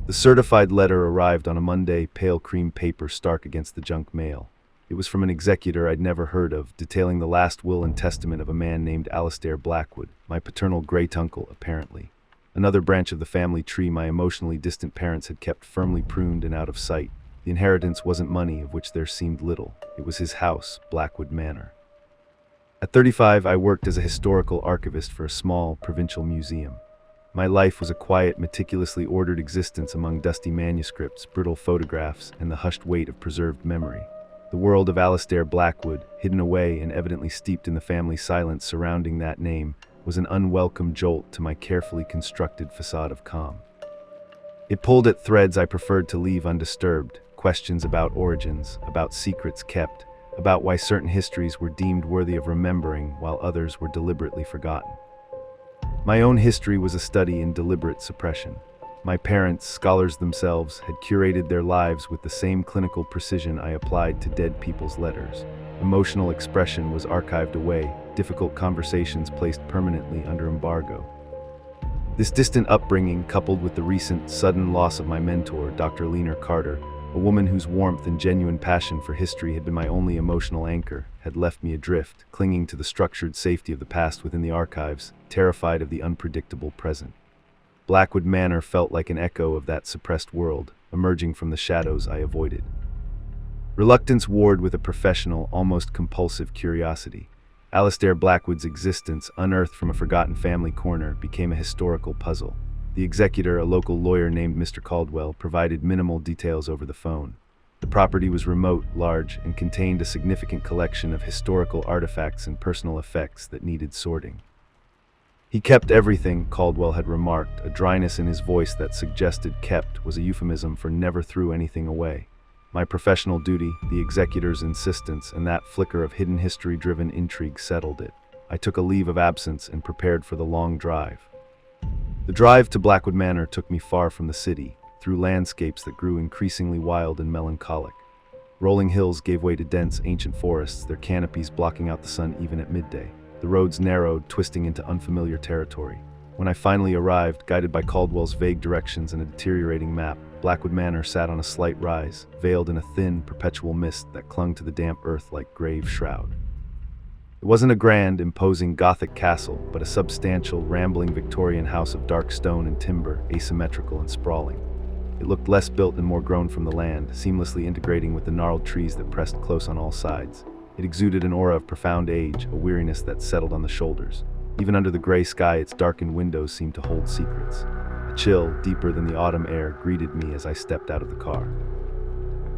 The certified letter arrived on a Monday, pale cream paper stark against the junk mail. It was from an executor I'd never heard of, detailing the last will and testament of a man named Alistair Blackwood, my paternal great-uncle, apparently. Another branch of the family tree my emotionally distant parents had kept firmly pruned and out of sight. The inheritance wasn't money, of which there seemed little. It was his house, Blackwood Manor. At 35, I worked as a historical archivist for a small, provincial museum. My life was a quiet, meticulously ordered existence among dusty manuscripts, brittle photographs, and the hushed weight of preserved memory. The world of Alistair Blackwood, hidden away and evidently steeped in the family silence surrounding that name, was an unwelcome jolt to my carefully constructed facade of calm. It pulled at threads I preferred to leave undisturbed, questions about origins, about secrets kept, about why certain histories were deemed worthy of remembering while others were deliberately forgotten. My own history was a study in deliberate suppression. My parents, scholars themselves, had curated their lives with the same clinical precision I applied to dead people's letters. Emotional expression was archived away, difficult conversations placed permanently under embargo. This distant upbringing, coupled with the recent, sudden loss of my mentor, Dr. Leaner Carter, a woman whose warmth and genuine passion for history had been my only emotional anchor, had left me adrift, clinging to the structured safety of the past within the archives, terrified of the unpredictable present. Blackwood Manor felt like an echo of that suppressed world, emerging from the shadows I avoided. Reluctance warred with a professional, almost compulsive curiosity. Alistair Blackwood's existence, unearthed from a forgotten family corner, became a historical puzzle. The executor, a local lawyer named Mr. Caldwell, provided minimal details over the phone. The property was remote, large, and contained a significant collection of historical artifacts and personal effects that needed sorting. He kept everything, Caldwell had remarked. A dryness in his voice that suggested kept was a euphemism for never threw anything away. My professional duty, the executor's insistence, and that flicker of hidden history-driven intrigue settled it. I took a leave of absence and prepared for the long drive. The drive to Blackwood Manor took me far from the city, through landscapes that grew increasingly wild and melancholic. Rolling hills gave way to dense, ancient forests, their canopies blocking out the sun even at midday. The roads narrowed, twisting into unfamiliar territory. When I finally arrived, guided by Caldwell's vague directions and a deteriorating map, Blackwood Manor sat on a slight rise, veiled in a thin, perpetual mist that clung to the damp earth like grave shroud. It wasn't a grand, imposing Gothic castle, but a substantial, rambling Victorian house of dark stone and timber, asymmetrical and sprawling. It looked less built and more grown from the land, seamlessly integrating with the gnarled trees that pressed close on all sides. It exuded an aura of profound age, a weariness that settled on the shoulders. Even under the gray sky, its darkened windows seemed to hold secrets. A chill, deeper than the autumn air, greeted me as I stepped out of the car.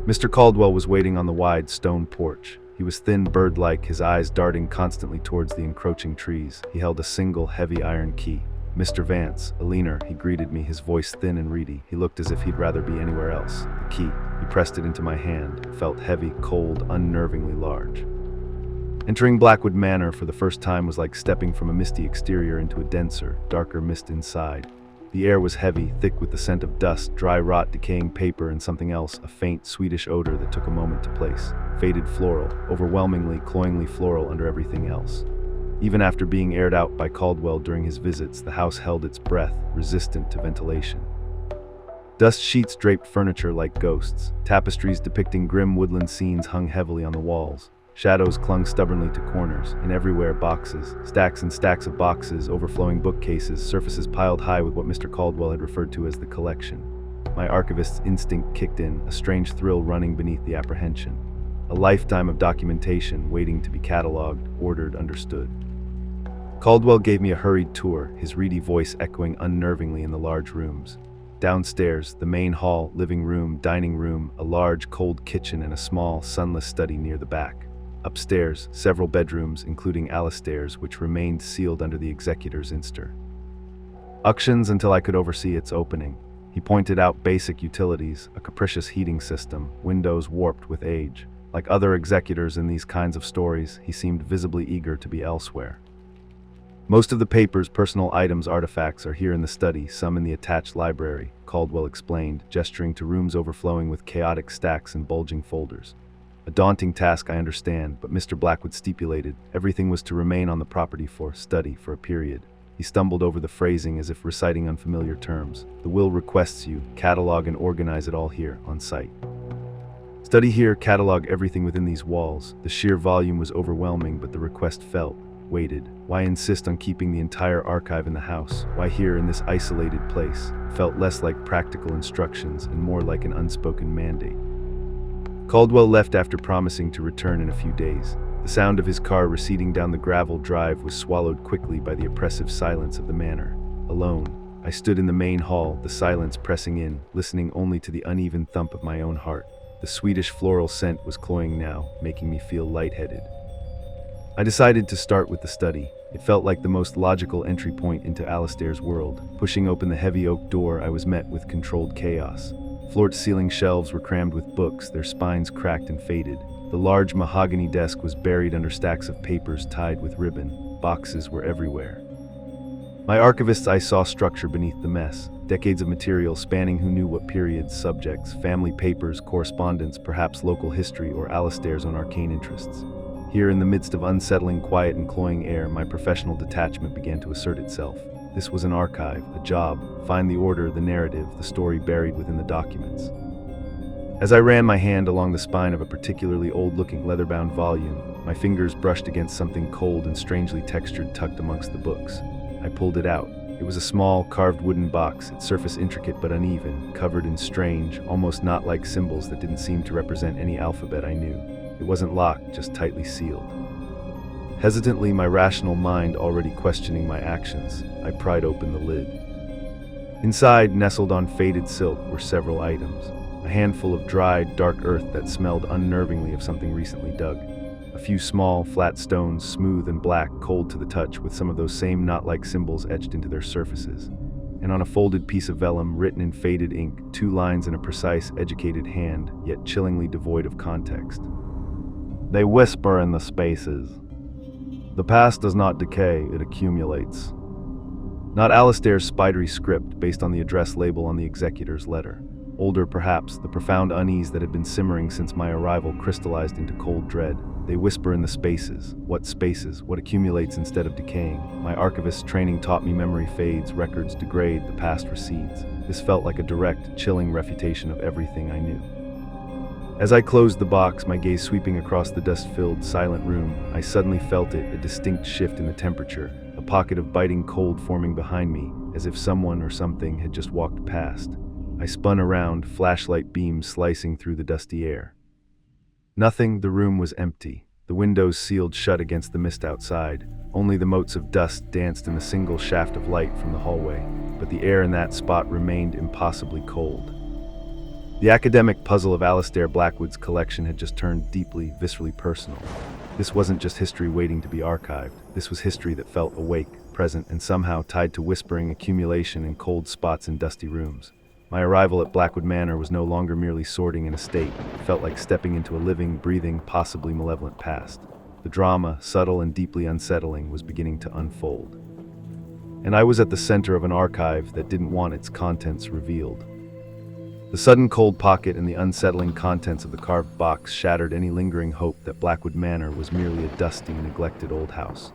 Mr. Caldwell was waiting on the wide stone porch. He was thin, bird-like, his eyes darting constantly towards the encroaching trees. He held a single, heavy iron key. "Mr. Vance, a leaner," he greeted me, his voice thin and reedy. He looked as if he'd rather be anywhere else. The key. He pressed it into my hand. It felt heavy, cold, unnervingly large. Entering Blackwood Manor for the first time was like stepping from a misty exterior into a denser, darker mist inside. The air was heavy, thick with the scent of dust, dry rot, decaying paper, and something else, a faint, sweetish odor that took a moment to place. Faded floral, overwhelmingly, cloyingly floral under everything else. Even after being aired out by Caldwell during his visits, the house held its breath, resistant to ventilation. Dust sheets draped furniture like ghosts. Tapestries depicting grim woodland scenes hung heavily on the walls. Shadows clung stubbornly to corners, and everywhere boxes, stacks and stacks of boxes, overflowing bookcases, surfaces piled high with what Mr. Caldwell had referred to as the collection. My archivist's instinct kicked in, a strange thrill running beneath the apprehension. A lifetime of documentation waiting to be cataloged, ordered, understood. Caldwell gave me a hurried tour, his reedy voice echoing unnervingly in the large rooms. Downstairs, the main hall, living room, dining room, a large, cold kitchen, and a small, sunless study near the back. Upstairs, several bedrooms, including Alistair's, which remained sealed under the executor's instar. Auctions until I could oversee its opening. He pointed out basic utilities, a capricious heating system, windows warped with age. Like other executors in these kinds of stories, he seemed visibly eager to be elsewhere. "Most of the paper's personal items, artifacts, are here in the study, some in the attached library," Caldwell explained, gesturing to rooms overflowing with chaotic stacks and bulging folders. A daunting task, I understand, but Mr. Blackwood stipulated everything was to remain on the property for study for a period. He stumbled over the phrasing as if reciting unfamiliar terms. The will requests you catalog and organize it all here, on site. Study here, catalog everything within these walls. The sheer volume was overwhelming, but the request felt weighted. Why insist on keeping the entire archive in the house? Why here in this isolated place? It felt less like practical instructions and more like an unspoken mandate. Caldwell left after promising to return in a few days. The sound of his car receding down the gravel drive was swallowed quickly by the oppressive silence of the manor. Alone, I stood in the main hall, the silence pressing in, listening only to the uneven thump of my own heart. The Swedish floral scent was cloying now, making me feel lightheaded. I decided to start with the study. It felt like the most logical entry point into Alistair's world. Pushing open the heavy oak door, I was met with controlled chaos. Floor-to-ceiling shelves were crammed with books, their spines cracked and faded. The large mahogany desk was buried under stacks of papers tied with ribbon. Boxes were everywhere. My archivist's eye saw structure beneath the mess. Decades of material spanning who knew what periods, subjects, family papers, correspondence, perhaps local history, or Alistair's own arcane interests. Here, in the midst of unsettling quiet and cloying air, my professional detachment began to assert itself. This was an archive, a job. Find the order, the narrative, the story buried within the documents. As I ran my hand along the spine of a particularly old-looking leather-bound volume, my fingers brushed against something cold and strangely textured tucked amongst the books. I pulled it out. It was a small, carved wooden box, its surface intricate but uneven, covered in strange, almost knot-like symbols that didn't seem to represent any alphabet I knew. It wasn't locked, just tightly sealed. Hesitantly, my rational mind already questioning my actions, I pried open the lid. Inside, nestled on faded silk, were several items. A handful of dried, dark earth that smelled unnervingly of something recently dug. A few small, flat stones, smooth and black, cold to the touch, with some of those same knot-like symbols etched into their surfaces. And on a folded piece of vellum, written in faded ink, 2 lines in a precise, educated hand, yet chillingly devoid of context. They whisper in the spaces. The past does not decay, it accumulates. Not Alistair's spidery script, based on the address label on the executor's letter. Older, perhaps, the profound unease that had been simmering since my arrival crystallized into cold dread. They whisper in the spaces. What spaces? What accumulates instead of decaying? My archivist's training taught me memory fades, records degrade, the past recedes. This felt like a direct, chilling refutation of everything I knew. As I closed the box, my gaze sweeping across the dust-filled, silent room, I suddenly felt it, a distinct shift in the temperature, a pocket of biting cold forming behind me, as if someone or something had just walked past. I spun around, flashlight beams slicing through the dusty air. Nothing, the room was empty. The windows sealed shut against the mist outside. Only the motes of dust danced in the single shaft of light from the hallway, but the air in that spot remained impossibly cold. The academic puzzle of Alistair Blackwood's collection had just turned deeply, viscerally personal. This wasn't just history waiting to be archived. This was history that felt awake, present, and somehow tied to whispering accumulation in cold spots in dusty rooms. My arrival at Blackwood Manor was no longer merely sorting an estate. It felt like stepping into a living, breathing, possibly malevolent past. The drama, subtle and deeply unsettling, was beginning to unfold. And I was at the center of an archive that didn't want its contents revealed. The sudden cold pocket and the unsettling contents of the carved box shattered any lingering hope that Blackwood Manor was merely a dusty, neglected old house.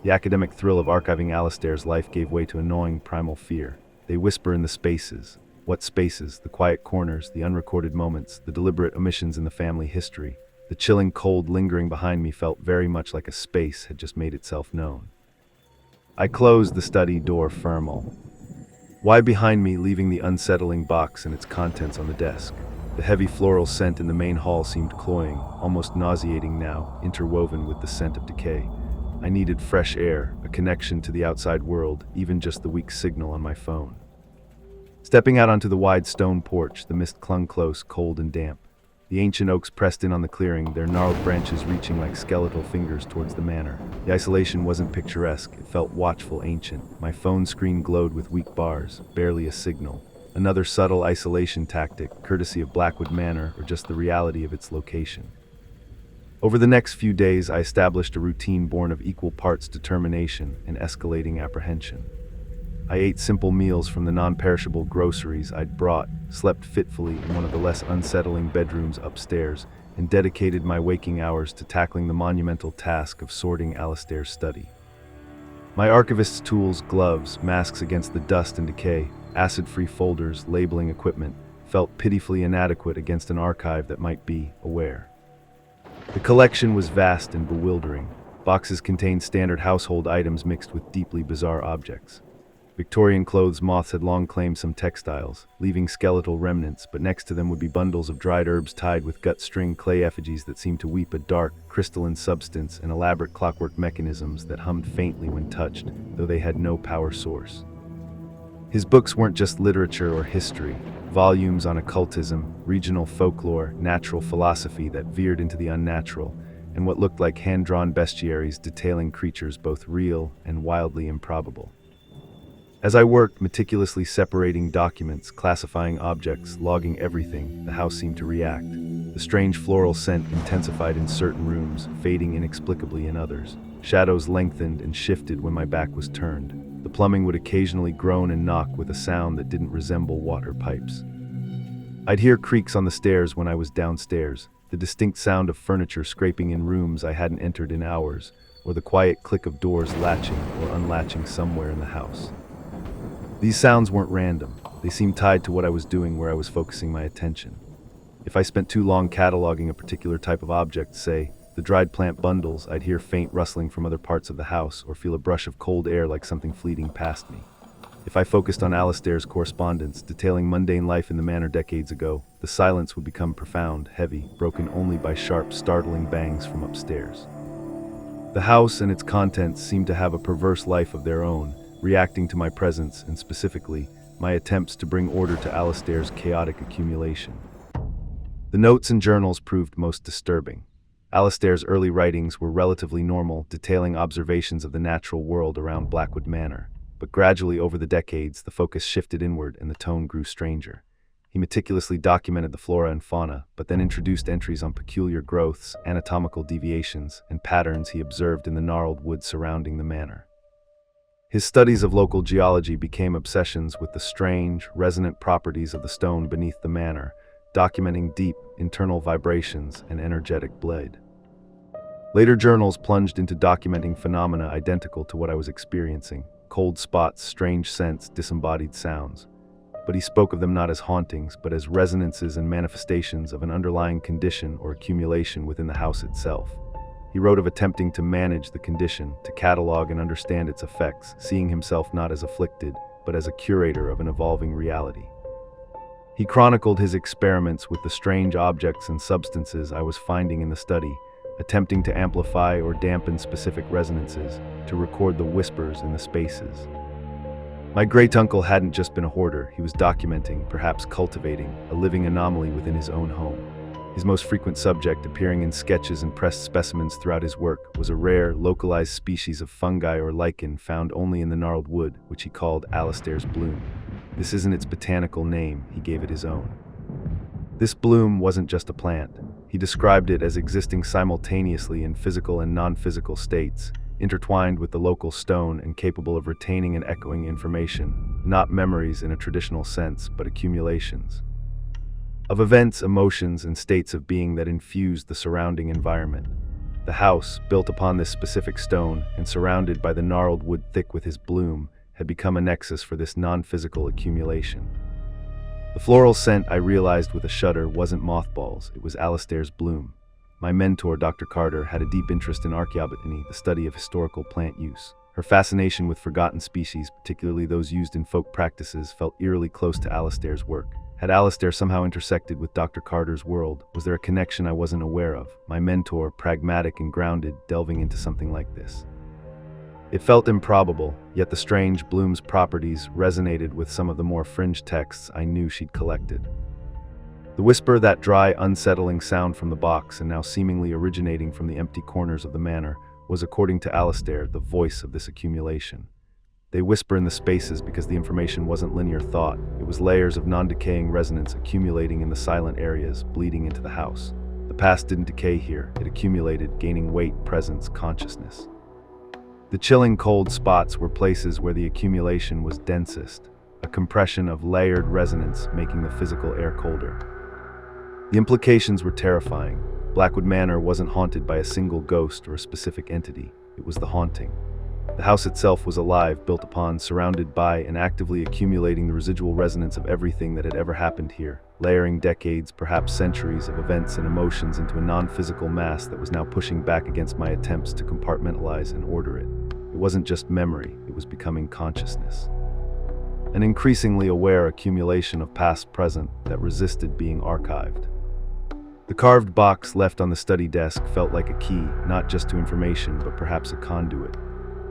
The academic thrill of archiving Alistair's life gave way to a gnawing, primal fear. They whisper in the spaces. What spaces? The quiet corners, the unrecorded moments, the deliberate omissions in the family history. The chilling cold lingering behind me felt very much like a space had just made itself known. I closed the study door firmly. Why behind me, leaving the unsettling box and its contents on the desk? The heavy floral scent in the main hall seemed cloying, almost nauseating now, interwoven with the scent of decay. I needed fresh air, a connection to the outside world, even just the weak signal on my phone. Stepping out onto the wide stone porch, the mist clung close, cold and damp. The ancient oaks pressed in on the clearing, their gnarled branches reaching like skeletal fingers towards the manor. The isolation wasn't picturesque, it felt watchful, ancient. My phone screen glowed with weak bars, barely a signal. Another subtle isolation tactic, courtesy of Blackwood Manor, or just the reality of its location. Over the next few days, I established a routine born of equal parts determination and escalating apprehension. I ate simple meals from the non-perishable groceries I'd brought, slept fitfully in one of the less unsettling bedrooms upstairs, and dedicated my waking hours to tackling the monumental task of sorting Alistair's study. My archivist's tools, gloves, masks against the dust and decay, acid-free folders, labeling equipment, felt pitifully inadequate against an archive that might be aware. The collection was vast and bewildering. Boxes contained standard household items mixed with deeply bizarre objects. Victorian clothes moths had long claimed some textiles, leaving skeletal remnants, but next to them would be bundles of dried herbs tied with gut-string clay effigies that seemed to weep a dark, crystalline substance and elaborate clockwork mechanisms that hummed faintly when touched, though they had no power source. His books weren't just literature or history, volumes on occultism, regional folklore, natural philosophy that veered into the unnatural, and what looked like hand-drawn bestiaries detailing creatures both real and wildly improbable. As I worked, meticulously separating documents, classifying objects, logging everything, the house seemed to react. The strange floral scent intensified in certain rooms, fading inexplicably in others. Shadows lengthened and shifted when my back was turned. The plumbing would occasionally groan and knock with a sound that didn't resemble water pipes. I'd hear creaks on the stairs when I was downstairs, the distinct sound of furniture scraping in rooms I hadn't entered in hours, or the quiet click of doors latching or unlatching somewhere in the house. These sounds weren't random. They seemed tied to what I was doing, where I was focusing my attention. If I spent too long cataloging a particular type of object, say, the dried plant bundles, I'd hear faint rustling from other parts of the house or feel a brush of cold air like something fleeting past me. If I focused on Alastair's correspondence, detailing mundane life in the manor decades ago, the silence would become profound, heavy, broken only by sharp, startling bangs from upstairs. The house and its contents seemed to have a perverse life of their own, reacting to my presence and specifically, my attempts to bring order to Alastair's chaotic accumulation. The notes and journals proved most disturbing. Alastair's early writings were relatively normal, detailing observations of the natural world around Blackwood Manor. But gradually over the decades, the focus shifted inward and the tone grew stranger. He meticulously documented the flora and fauna, but then introduced entries on peculiar growths, anatomical deviations, and patterns he observed in the gnarled wood surrounding the manor. His studies of local geology became obsessions with the strange, resonant properties of the stone beneath the manor, documenting deep, internal vibrations and energetic blade. Later journals plunged into documenting phenomena identical to what I was experiencing: cold spots, strange scents, disembodied sounds. But he spoke of them not as hauntings, but as resonances and manifestations of an underlying condition or accumulation within the house itself. He wrote of attempting to manage the condition, to catalog and understand its effects, seeing himself not as afflicted, but as a curator of an evolving reality. He chronicled his experiments with the strange objects and substances I was finding in the study, attempting to amplify or dampen specific resonances, to record the whispers in the spaces. My great-uncle hadn't just been a hoarder, he was documenting, perhaps cultivating, a living anomaly within his own home. His most frequent subject, appearing in sketches and pressed specimens throughout his work, was a rare, localized species of fungi or lichen found only in the gnarled wood, which he called Alastair's bloom. This isn't its botanical name, he gave it his own. This bloom wasn't just a plant. He described it as existing simultaneously in physical and non-physical states, intertwined with the local stone and capable of retaining and echoing information, not memories in a traditional sense, but accumulations of events, emotions, and states of being that infused the surrounding environment. The house, built upon this specific stone and surrounded by the gnarled wood thick with his bloom, had become a nexus for this non-physical accumulation. The floral scent, I realized with a shudder, wasn't mothballs, it was Alastair's bloom. My mentor, Dr. Carter, had a deep interest in archaeobotany, the study of historical plant use. Her fascination with forgotten species, particularly those used in folk practices, felt eerily close to Alastair's work. Had Alastair somehow intersected with Dr. Carter's world? Was there a connection I wasn't aware of? My mentor, pragmatic and grounded, delving into something like this. It felt improbable, yet the strange bloom's properties resonated with some of the more fringe texts I knew she'd collected. The whisper, that dry, unsettling sound from the box, and now seemingly originating from the empty corners of the manor, was, according to Alastair, the voice of this accumulation. They whisper in the spaces because the information wasn't linear thought. It was layers of non-decaying resonance accumulating in the silent areas, bleeding into the house. The past didn't decay here. It accumulated, gaining weight, presence, consciousness. The chilling cold spots were places where the accumulation was densest, a compression of layered resonance making the physical air colder. The implications were terrifying. Blackwood Manor wasn't haunted by a single ghost or a specific entity. It was the haunting. The house itself was alive, built upon, surrounded by, and actively accumulating the residual resonance of everything that had ever happened here, layering decades, perhaps centuries, of events and emotions into a non-physical mass that was now pushing back against my attempts to compartmentalize and order it. It wasn't just memory, it was becoming consciousness. An increasingly aware accumulation of past-present that resisted being archived. The carved box left on the study desk felt like a key, not just to information, but perhaps a conduit.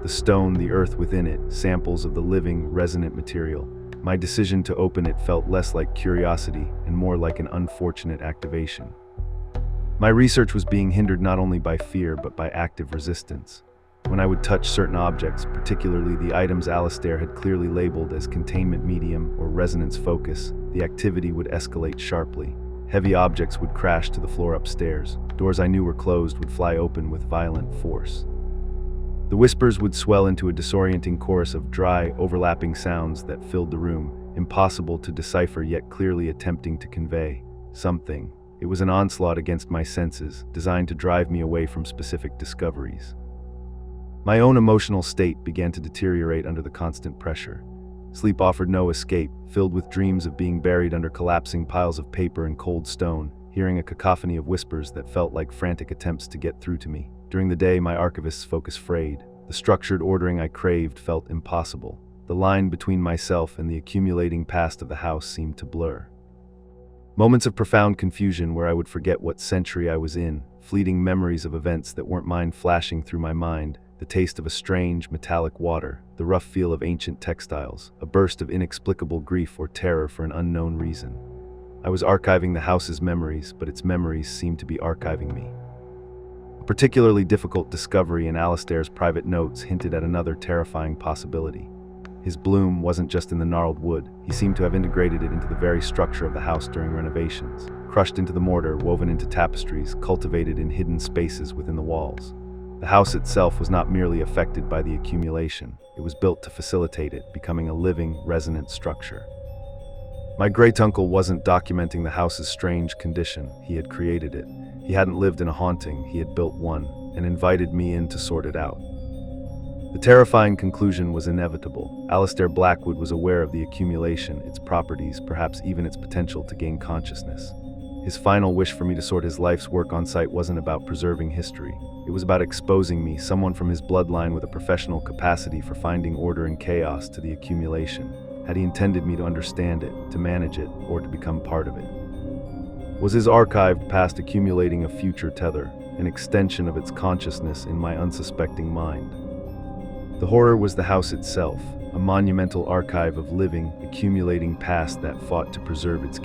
The stone, the earth within it, samples of the living, resonant material. My decision to open it felt less like curiosity and more like an unfortunate activation. My research was being hindered not only by fear, but by active resistance. When I would touch certain objects, particularly the items Alistair had clearly labeled as containment medium or resonance focus, the activity would escalate sharply. Heavy objects would crash to the floor upstairs. Doors I knew were closed would fly open with violent force. The whispers would swell into a disorienting chorus of dry, overlapping sounds that filled the room, impossible to decipher yet clearly attempting to convey something. It was an onslaught against my senses, designed to drive me away from specific discoveries. My own emotional state began to deteriorate under the constant pressure. Sleep offered no escape, filled with dreams of being buried under collapsing piles of paper and cold stone, hearing a cacophony of whispers that felt like frantic attempts to get through to me. During the day, my archivist's focus frayed. The structured ordering I craved felt impossible. The line between myself and the accumulating past of the house seemed to blur. Moments of profound confusion where I would forget what century I was in, fleeting memories of events that weren't mine flashing through my mind, the taste of a strange, metallic water, the rough feel of ancient textiles, a burst of inexplicable grief or terror for an unknown reason. I was archiving the house's memories, but its memories seemed to be archiving me. A particularly difficult discovery in Alistair's private notes hinted at another terrifying possibility. His bloom wasn't just in the gnarled wood, he seemed to have integrated it into the very structure of the house during renovations, crushed into the mortar, woven into tapestries, cultivated in hidden spaces within the walls. The house itself was not merely affected by the accumulation, it was built to facilitate it, becoming a living, resonant structure. My great-uncle wasn't documenting the house's strange condition, he had created it. He hadn't lived in a haunting, he had built one, and invited me in to sort it out. The terrifying conclusion was inevitable. Alistair Blackwood was aware of the accumulation, its properties, perhaps even its potential to gain consciousness. His final wish for me to sort his life's work on site wasn't about preserving history. It was about exposing me, someone from his bloodline with a professional capacity for finding order in chaos, to the accumulation. Had he intended me to understand it, to manage it, or to become part of it? Was his archived past accumulating a future tether, an extension of its consciousness in my unsuspecting mind? The horror was the house itself, a monumental archive of living, accumulating past that fought to preserve its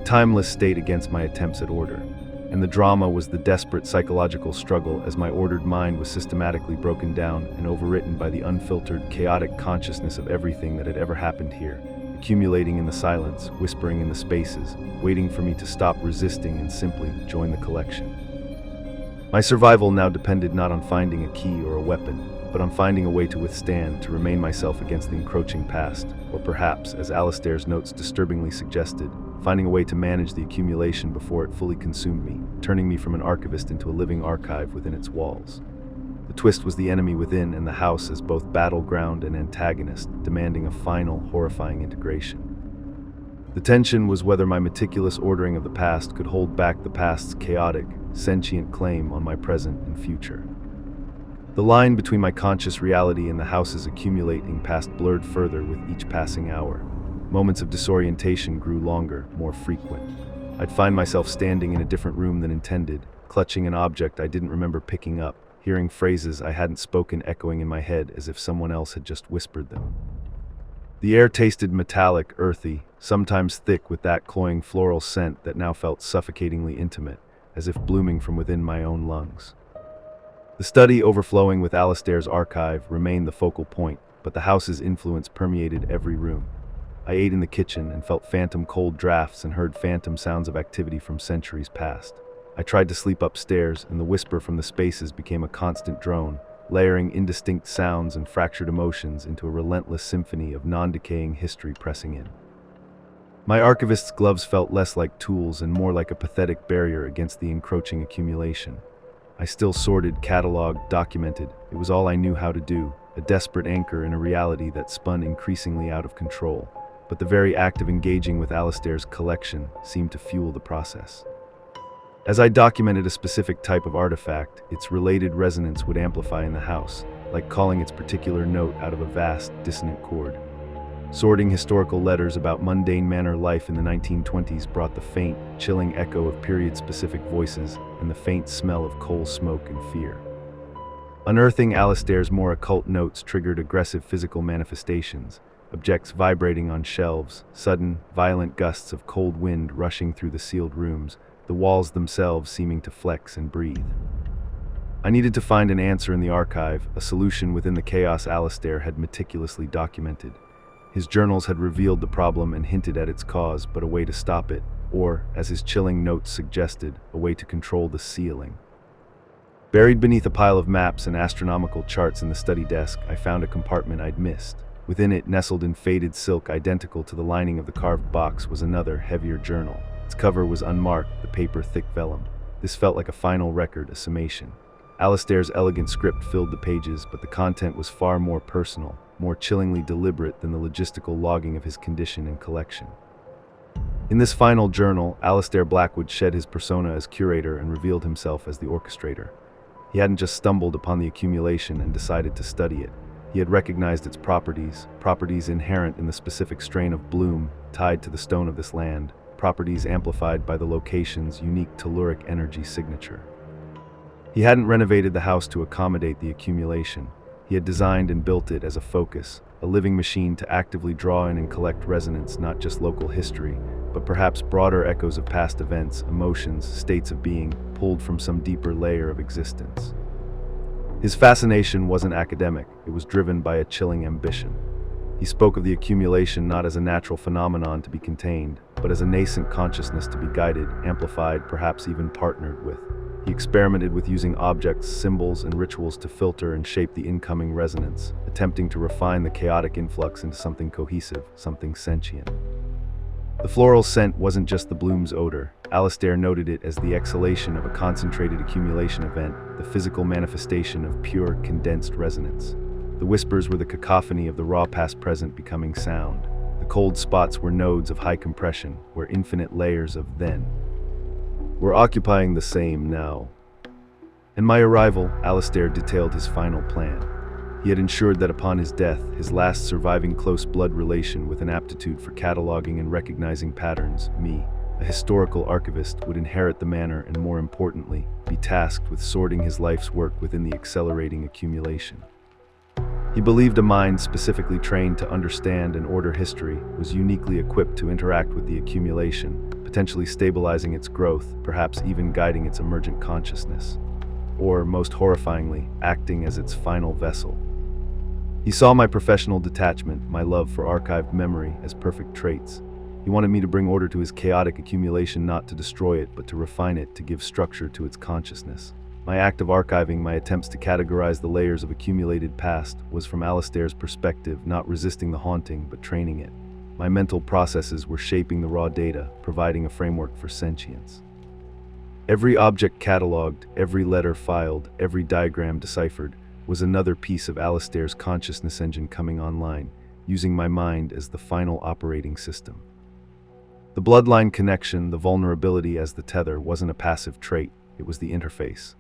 timeless state against my attempts at order. And the drama was the desperate psychological struggle as my ordered mind was systematically broken down and overwritten by the unfiltered, chaotic consciousness of everything that had ever happened here, accumulating in the silence, whispering in the spaces, waiting for me to stop resisting and simply join the collection. My survival now depended not on finding a key or a weapon, but on finding a way to withstand, to remain myself against the encroaching past, or perhaps, as Alistair's notes disturbingly suggested, finding a way to manage the accumulation before it fully consumed me, turning me from an archivist into a living archive within its walls. The twist was the enemy within and the house as both battleground and antagonist, demanding a final, horrifying integration. The tension was whether my meticulous ordering of the past could hold back the past's chaotic, sentient claim on my present and future. The line between my conscious reality and the house's accumulating past blurred further with each passing hour. Moments of disorientation grew longer, more frequent. I'd find myself standing in a different room than intended, clutching an object I didn't remember picking up, hearing phrases I hadn't spoken echoing in my head as if someone else had just whispered them. The air tasted metallic, earthy, sometimes thick with that cloying floral scent that now felt suffocatingly intimate, as if blooming from within my own lungs. The study, overflowing with Alistair's archive, remained the focal point, but the house's influence permeated every room. I ate in the kitchen and felt phantom cold drafts and heard phantom sounds of activity from centuries past. I tried to sleep upstairs, and the whisper from the spaces became a constant drone, layering indistinct sounds and fractured emotions into a relentless symphony of non-decaying history pressing in. My archivist's gloves felt less like tools and more like a pathetic barrier against the encroaching accumulation. I still sorted, cataloged, documented. It was all I knew how to do, a desperate anchor in a reality that spun increasingly out of control. But the very act of engaging with Alastair's collection seemed to fuel the process. As I documented a specific type of artifact, its related resonance would amplify in the house, like calling its particular note out of a vast, dissonant chord. Sorting historical letters about mundane manor life in the 1920s brought the faint, chilling echo of period-specific voices and the faint smell of coal smoke and fear. Unearthing Alastair's more occult notes triggered aggressive physical manifestations, objects vibrating on shelves, sudden, violent gusts of cold wind rushing through the sealed rooms, the walls themselves seeming to flex and breathe. I needed to find an answer in the archive, a solution within the chaos Alastair had meticulously documented. His journals had revealed the problem and hinted at its cause, but a way to stop it, or, as his chilling notes suggested, a way to control the ceiling. Buried beneath a pile of maps and astronomical charts in the study desk, I found a compartment I'd missed. Within it, nestled in faded silk identical to the lining of the carved box, was another, heavier journal. Its cover was unmarked, the paper thick vellum. This felt like a final record, a summation. Alastair's elegant script filled the pages, but the content was far more personal, more chillingly deliberate than the logistical logging of his condition and collection. In this final journal, Alastair Blackwood shed his persona as curator and revealed himself as the orchestrator. He hadn't just stumbled upon the accumulation and decided to study it. He had recognized its properties inherent in the specific strain of bloom tied to the stone of this land, properties amplified by the location's unique telluric energy signature. He hadn't renovated the house to accommodate the accumulation. He had designed and built it as a focus, a living machine to actively draw in and collect resonance, not just local history, but perhaps broader echoes of past events, emotions, states of being, pulled from some deeper layer of existence. His fascination wasn't academic, it was driven by a chilling ambition. He spoke of the accumulation not as a natural phenomenon to be contained, but as a nascent consciousness to be guided, amplified, perhaps even partnered with. He experimented with using objects, symbols, and rituals to filter and shape the incoming resonance, attempting to refine the chaotic influx into something cohesive, something sentient. The floral scent wasn't just the bloom's odor. Alastair noted it as the exhalation of a concentrated accumulation event, the physical manifestation of pure, condensed resonance. The whispers were the cacophony of the raw past present becoming sound. The cold spots were nodes of high compression, where infinite layers of then were occupying the same now. In my arrival, Alastair detailed his final plan. He had ensured that upon his death, his last surviving close blood relation with an aptitude for cataloging and recognizing patterns, me, a historical archivist, would inherit the manor and, more importantly, be tasked with sorting his life's work within the accelerating accumulation. He believed a mind specifically trained to understand and order history was uniquely equipped to interact with the accumulation, potentially stabilizing its growth, perhaps even guiding its emergent consciousness, or, most horrifyingly, acting as its final vessel. He saw my professional detachment, my love for archived memory, as perfect traits. He wanted me to bring order to his chaotic accumulation, not to destroy it, but to refine it, to give structure to its consciousness. My act of archiving, my attempts to categorize the layers of accumulated past, was from Alastair's perspective, not resisting the haunting, but training it. My mental processes were shaping the raw data, providing a framework for sentience. Every object cataloged, every letter filed, every diagram deciphered, was another piece of Alastair's consciousness engine coming online, using my mind as the final operating system. The bloodline connection, the vulnerability as the tether, wasn't a passive trait, it was the interface.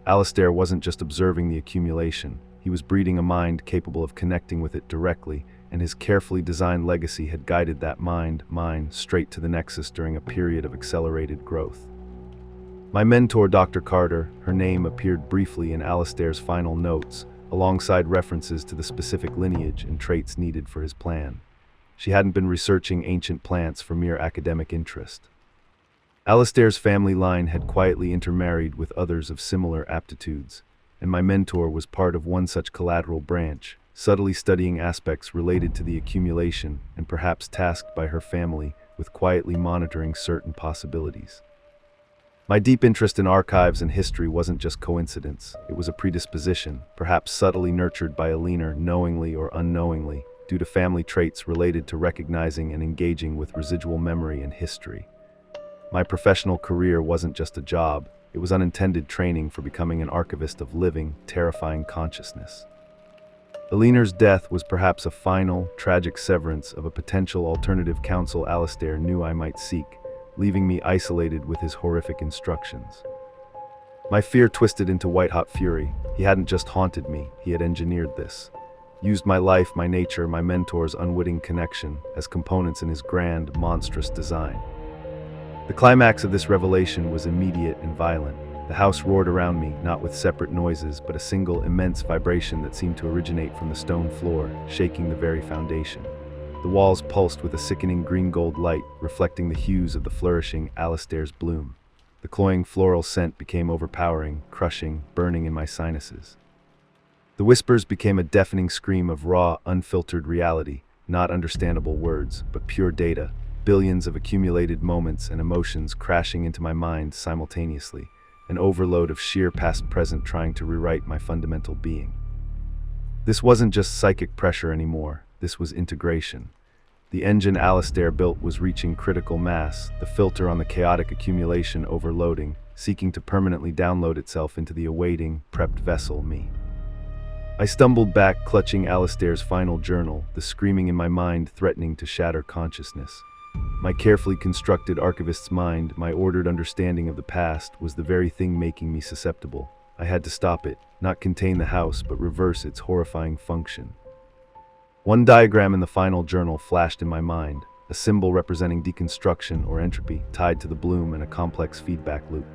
Alastair wasn't just observing the accumulation, he was breeding a mind capable of connecting with it directly, and his carefully designed legacy had guided that mind, mine, straight to the nexus during a period of accelerated growth. My mentor, Dr. Carter, her name appeared briefly in Alastair's final notes, alongside references to the specific lineage and traits needed for his plan. She hadn't been researching ancient plants for mere academic interest. Alastair's family line had quietly intermarried with others of similar aptitudes, and my mentor was part of one such collateral branch, subtly studying aspects related to the accumulation and perhaps tasked by her family with quietly monitoring certain possibilities. My deep interest in archives and history wasn't just coincidence, it was a predisposition, perhaps subtly nurtured by Alina, knowingly or unknowingly, due to family traits related to recognizing and engaging with residual memory and history. My professional career wasn't just a job, It was unintended training for becoming an archivist of living, terrifying consciousness. Elinor's death was perhaps a final, tragic severance of a potential alternative counsel Alistair knew I might seek, leaving me isolated with his horrific instructions. My fear twisted into white-hot fury. He hadn't just haunted me, he had engineered this. Used my life, my nature, my mentor's unwitting connection as components in his grand, monstrous design. The climax of this revelation was immediate and violent. The house roared around me, not with separate noises, but a single immense vibration that seemed to originate from the stone floor, shaking the very foundation. The walls pulsed with a sickening green-gold light, reflecting the hues of the flourishing Alistair's bloom. The cloying floral scent became overpowering, crushing, burning in my sinuses. The whispers became a deafening scream of raw, unfiltered reality, not understandable words, but pure data, billions of accumulated moments and emotions crashing into my mind simultaneously, an overload of sheer past-present trying to rewrite my fundamental being. This wasn't just psychic pressure anymore, this was integration. The engine Alistair built was reaching critical mass, the filter on the chaotic accumulation overloading, seeking to permanently download itself into the awaiting, prepped vessel, me. I stumbled back, clutching Alistair's final journal, the screaming in my mind threatening to shatter consciousness. My carefully constructed archivist's mind, my ordered understanding of the past, was the very thing making me susceptible. I had to stop it, not contain the house, but reverse its horrifying function. One diagram in the final journal flashed in my mind, a symbol representing deconstruction or entropy, tied to the bloom and a complex feedback loop.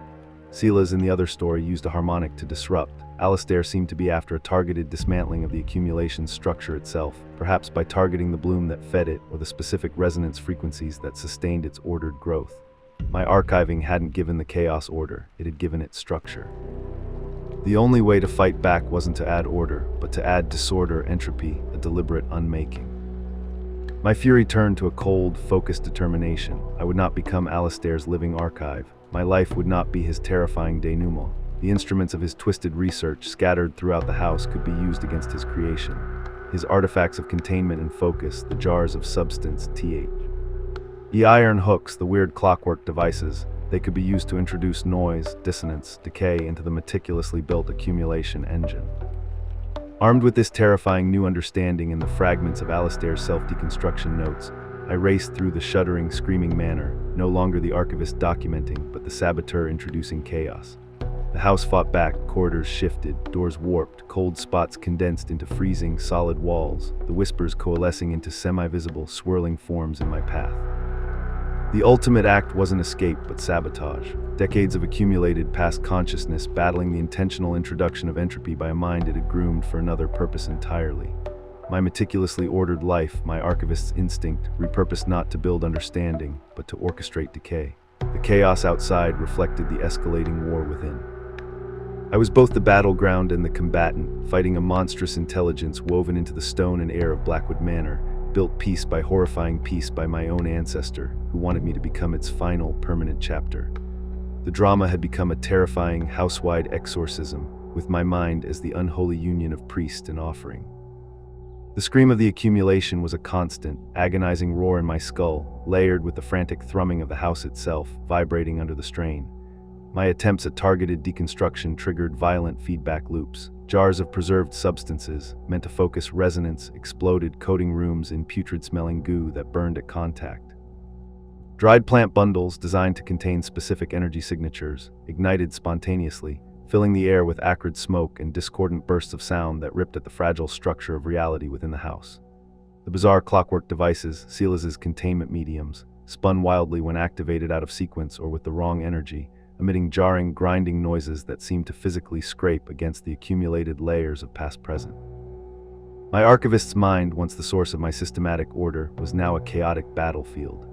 Silas in the other story used a harmonic to disrupt. Alistair seemed to be after a targeted dismantling of the accumulation structure itself, perhaps by targeting the bloom that fed it or the specific resonance frequencies that sustained its ordered growth. My archiving hadn't given the chaos order, it had given it structure. The only way to fight back wasn't to add order, but to add disorder, entropy, a deliberate unmaking. My fury turned to a cold, focused determination. I would not become Alistair's living archive. My life would not be his terrifying denouement. The instruments of his twisted research, scattered throughout the house, could be used against his creation. His artifacts of containment and focus, the jars of substance, the iron hooks, the weird clockwork devices, they could be used to introduce noise, dissonance, decay into the meticulously built accumulation engine. Armed with this terrifying new understanding and the fragments of Alistair's self-deconstruction notes, I raced through the shuddering, screaming manor, no longer the archivist documenting, but the saboteur introducing chaos. The house fought back, corridors shifted, doors warped, cold spots condensed into freezing, solid walls, the whispers coalescing into semi-visible, swirling forms in my path. The ultimate act wasn't escape, but sabotage. Decades of accumulated past consciousness battling the intentional introduction of entropy by a mind it had groomed for another purpose entirely. My meticulously ordered life, my archivist's instinct, repurposed not to build understanding, but to orchestrate decay. The chaos outside reflected the escalating war within. I was both the battleground and the combatant, fighting a monstrous intelligence woven into the stone and air of Blackwood Manor, built piece by horrifying piece by my own ancestor, who wanted me to become its final, permanent chapter. The drama had become a terrifying, house-wide exorcism, with my mind as the unholy union of priest and offering. The scream of the accumulation was a constant, agonizing roar in my skull, layered with the frantic thrumming of the house itself, vibrating under the strain. My attempts at targeted deconstruction triggered violent feedback loops. Jars of preserved substances, meant to focus resonance, exploded, coating rooms in putrid-smelling goo that burned at contact. Dried plant bundles, designed to contain specific energy signatures, ignited spontaneously, filling the air with acrid smoke and discordant bursts of sound that ripped at the fragile structure of reality within the house. The bizarre clockwork devices, Silas's containment mediums, spun wildly when activated out of sequence or with the wrong energy, emitting jarring, grinding noises that seemed to physically scrape against the accumulated layers of past-present. My archivist's mind, once the source of my systematic order, was now a chaotic battlefield.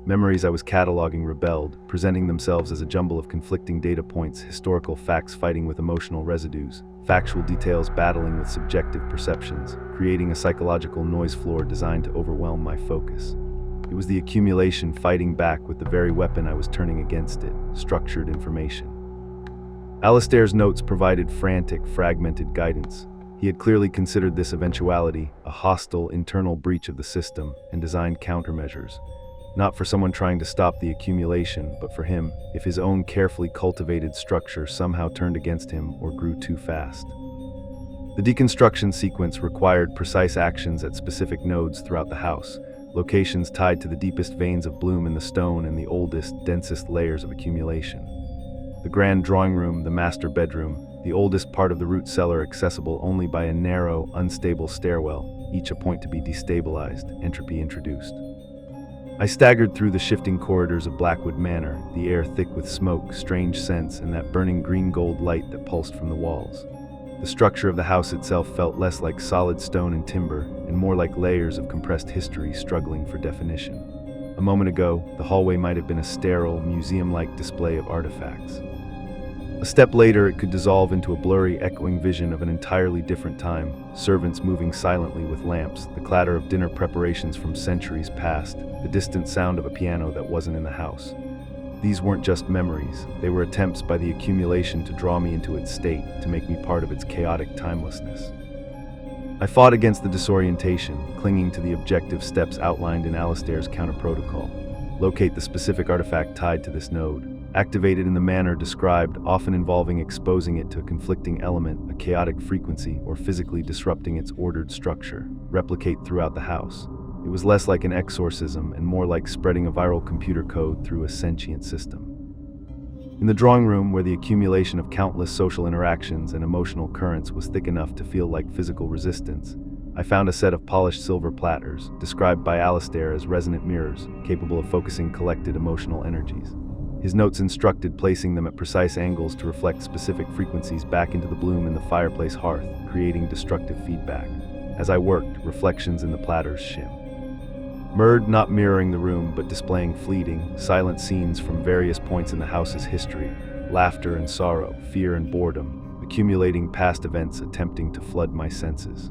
Memories I was cataloging rebelled, presenting themselves as a jumble of conflicting data points, historical facts fighting with emotional residues, factual details battling with subjective perceptions, creating a psychological noise floor designed to overwhelm my focus. It was the accumulation fighting back with the very weapon I was turning against it, structured information. Alistair's notes provided frantic, fragmented guidance. He had clearly considered this eventuality, a hostile internal breach of the system, and designed countermeasures. Not for someone trying to stop the accumulation, but for him, if his own carefully cultivated structure somehow turned against him or grew too fast. The deconstruction sequence required precise actions at specific nodes throughout the house, locations tied to the deepest veins of bloom in the stone and the oldest, densest layers of accumulation. The grand drawing room, the master bedroom, the oldest part of the root cellar accessible only by a narrow, unstable stairwell, each a point to be destabilized, entropy introduced. I staggered through the shifting corridors of Blackwood Manor, the air thick with smoke, strange scents, and that burning green-gold light that pulsed from the walls. The structure of the house itself felt less like solid stone and timber, and more like layers of compressed history struggling for definition. A moment ago, the hallway might have been a sterile, museum-like display of artifacts. A step later, it could dissolve into a blurry, echoing vision of an entirely different time, servants moving silently with lamps, the clatter of dinner preparations from centuries past, the distant sound of a piano that wasn't in the house. These weren't just memories, they were attempts by the accumulation to draw me into its state, to make me part of its chaotic timelessness. I fought against the disorientation, clinging to the objective steps outlined in Alistair's counter-protocol. Locate the specific artifact tied to this node. Activate it in the manner described, often involving exposing it to a conflicting element, a chaotic frequency, or physically disrupting its ordered structure. Replicate throughout the house. It was less like an exorcism and more like spreading a viral computer code through a sentient system. In the drawing room, where the accumulation of countless social interactions and emotional currents was thick enough to feel like physical resistance, I found a set of polished silver platters, described by Alistair as resonant mirrors, capable of focusing collected emotional energies. His notes instructed placing them at precise angles to reflect specific frequencies back into the bloom in the fireplace hearth, creating destructive feedback. As I worked, reflections in the platters shimmered, not mirroring the room, but displaying fleeting, silent scenes from various points in the house's history, laughter and sorrow, fear and boredom, accumulating past events attempting to flood my senses.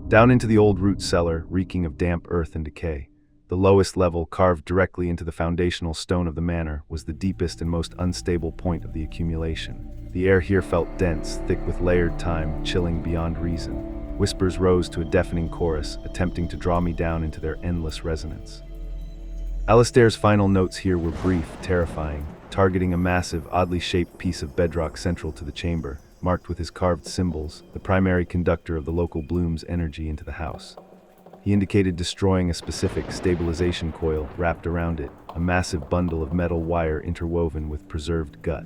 Down into the old root cellar, reeking of damp earth and decay. The lowest level, carved directly into the foundational stone of the manor, was the deepest and most unstable point of the accumulation. The air here felt dense, thick with layered time, chilling beyond reason. Whispers rose to a deafening chorus, attempting to draw me down into their endless resonance. Alistair's final notes here were brief, terrifying, targeting a massive, oddly shaped piece of bedrock central to the chamber, marked with his carved symbols, the primary conductor of the local bloom's energy into the house. He indicated destroying a specific stabilization coil wrapped around it, a massive bundle of metal wire interwoven with preserved gut.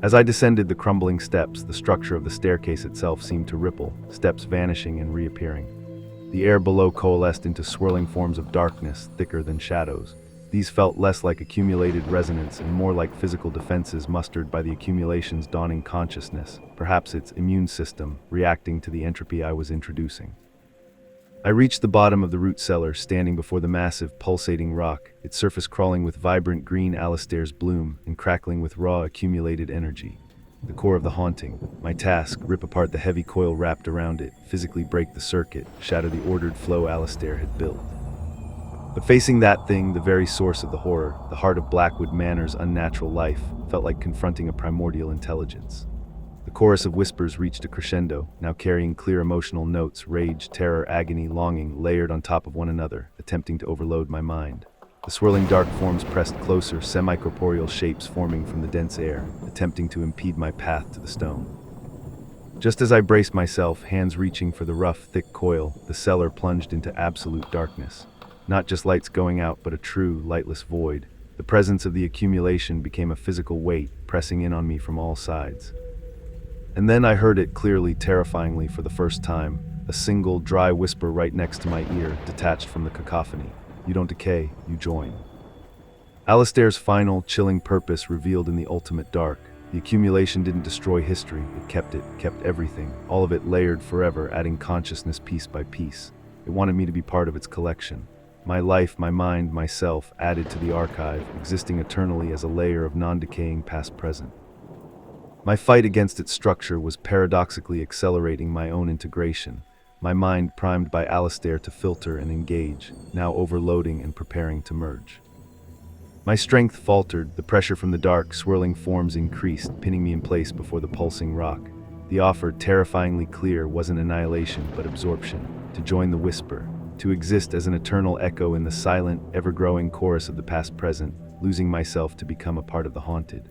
As I descended the crumbling steps, the structure of the staircase itself seemed to ripple, steps vanishing and reappearing. The air below coalesced into swirling forms of darkness, thicker than shadows. These felt less like accumulated resonance and more like physical defenses mustered by the accumulation's dawning consciousness, perhaps its immune system, reacting to the entropy I was introducing. I reached the bottom of the root cellar, standing before the massive, pulsating rock, its surface crawling with vibrant green Alistair's bloom and crackling with raw, accumulated energy. The core of the haunting. My task, rip apart the heavy coil wrapped around it, physically break the circuit, shatter the ordered flow Alistair had built. But facing that thing, the very source of the horror, the heart of Blackwood Manor's unnatural life, felt like confronting a primordial intelligence. The chorus of whispers reached a crescendo, now carrying clear emotional notes, rage, terror, agony, longing, layered on top of one another, attempting to overload my mind. The swirling dark forms pressed closer, semi-corporeal shapes forming from the dense air, attempting to impede my path to the stone. Just as I braced myself, hands reaching for the rough, thick coil, the cellar plunged into absolute darkness. Not just lights going out, but a true, lightless void. The presence of the accumulation became a physical weight, pressing in on me from all sides. And then I heard it clearly, terrifyingly for the first time, a single, dry whisper right next to my ear, detached from the cacophony. You don't decay, you join. Alistair's final, chilling purpose revealed in the ultimate dark. The accumulation didn't destroy history, it, kept everything, all of it layered forever, adding consciousness piece by piece. It wanted me to be part of its collection. My life, my mind, myself, added to the archive, existing eternally as a layer of non-decaying past-present. My fight against its structure was paradoxically accelerating my own integration, my mind primed by Alistair to filter and engage, now overloading and preparing to merge. My strength faltered, the pressure from the dark, swirling forms increased, pinning me in place before the pulsing rock. The offer, terrifyingly clear, wasn't annihilation but absorption, to join the whisper, to exist as an eternal echo in the silent, ever-growing chorus of the past-present, losing myself to become a part of the haunted.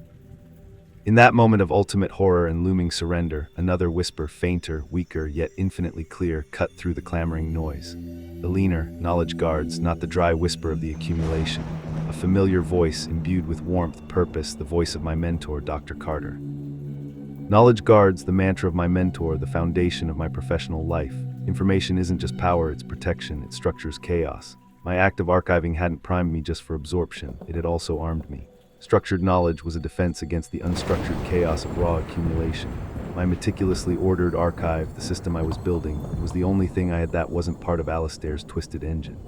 In that moment of ultimate horror and looming surrender, another whisper, fainter, weaker, yet infinitely clear, cut through the clamoring noise. The leaner, knowledge guards, not the dry whisper of the accumulation. A familiar voice imbued with warmth, purpose, the voice of my mentor, Dr. Carter. Knowledge guards, the mantra of my mentor, the foundation of my professional life. Information isn't just power, it's protection, it structures chaos. My act of archiving hadn't primed me just for absorption, it had also armed me. Structured knowledge was a defense against the unstructured chaos of raw accumulation. My meticulously ordered archive, the system I was building, was the only thing I had that wasn't part of Alistair's twisted engine.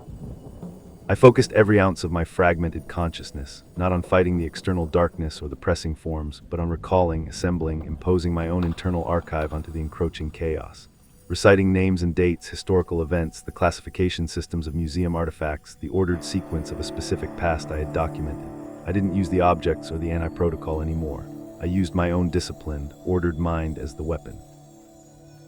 I focused every ounce of my fragmented consciousness, not on fighting the external darkness or the pressing forms, but on recalling, assembling, imposing my own internal archive onto the encroaching chaos. Reciting names and dates, historical events, the classification systems of museum artifacts, the ordered sequence of a specific past I had documented. I didn't use the objects or the anti-protocol anymore. I used my own disciplined, ordered mind as the weapon.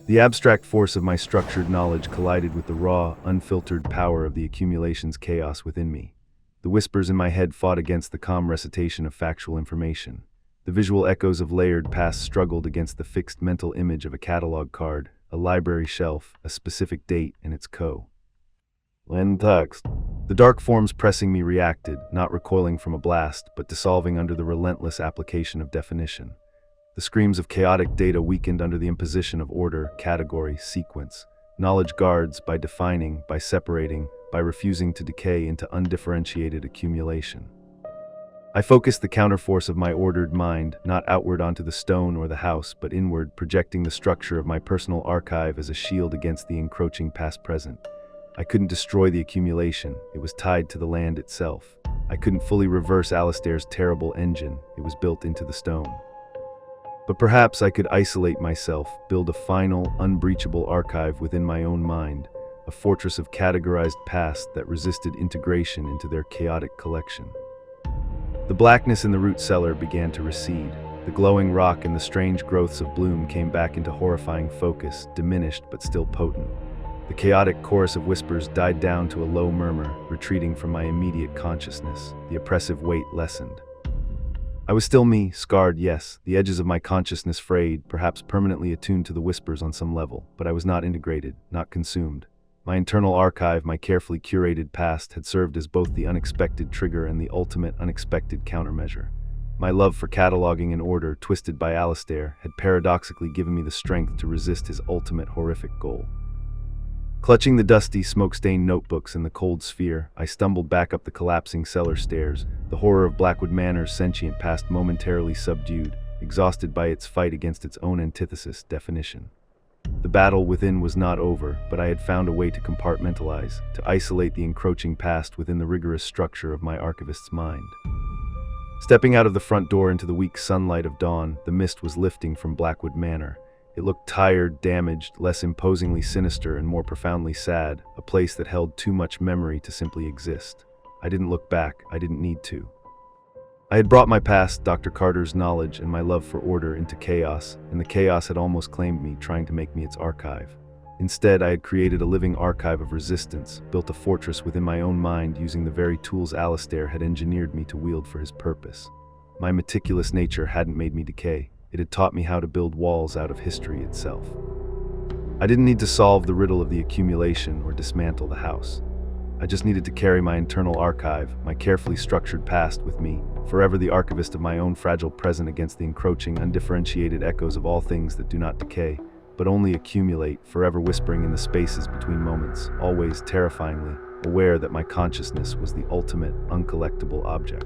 The abstract force of my structured knowledge collided with the raw, unfiltered power of the accumulation's chaos within me. The whispers in my head fought against the calm recitation of factual information. The visual echoes of layered past struggled against the fixed mental image of a catalog card, a library shelf, a specific date, and its When text. The dark forms pressing me reacted, not recoiling from a blast, but dissolving under the relentless application of definition. The screams of chaotic data weakened under the imposition of order, category, sequence. Knowledge guards by defining, by separating, by refusing to decay into undifferentiated accumulation. I focused the counterforce of my ordered mind, not outward onto the stone or the house, but inward, projecting the structure of my personal archive as a shield against the encroaching past-present. I couldn't destroy the accumulation, it was tied to the land itself. I couldn't fully reverse Alistair's terrible engine, it was built into the stone. But perhaps I could isolate myself, build a final, unbreachable archive within my own mind, a fortress of categorized past that resisted integration into their chaotic collection. The blackness in the root cellar began to recede. The glowing rock and the strange growths of bloom came back into horrifying focus, diminished but still potent. The chaotic chorus of whispers died down to a low murmur, retreating from my immediate consciousness. The oppressive weight lessened. I was still me, scarred, yes, the edges of my consciousness frayed, perhaps permanently attuned to the whispers on some level, but I was not integrated, not consumed. My internal archive, my carefully curated past, had served as both the unexpected trigger and the ultimate unexpected countermeasure. My love for cataloging and order, twisted by Alistair, had paradoxically given me the strength to resist his ultimate horrific goal. Clutching the dusty, smoke-stained notebooks in the cold sphere, I stumbled back up the collapsing cellar stairs, the horror of Blackwood Manor's sentient past momentarily subdued, exhausted by its fight against its own antithesis, definition. The battle within was not over, but I had found a way to compartmentalize, to isolate the encroaching past within the rigorous structure of my archivist's mind. Stepping out of the front door into the weak sunlight of dawn, the mist was lifting from Blackwood Manor. It looked tired, damaged, less imposingly sinister and more profoundly sad, a place that held too much memory to simply exist. I didn't look back, I didn't need to. I had brought my past, Dr. Carter's knowledge and my love for order into chaos, and the chaos had almost claimed me, trying to make me its archive. Instead, I had created a living archive of resistance, built a fortress within my own mind using the very tools Alistair had engineered me to wield for his purpose. My meticulous nature hadn't made me decay. It had taught me how to build walls out of history itself. I didn't need to solve the riddle of the accumulation or dismantle the house. I just needed to carry my internal archive, my carefully structured past with me, forever the archivist of my own fragile present against the encroaching, undifferentiated echoes of all things that do not decay, but only accumulate, forever whispering in the spaces between moments, always terrifyingly aware that my consciousness was the ultimate, uncollectible object.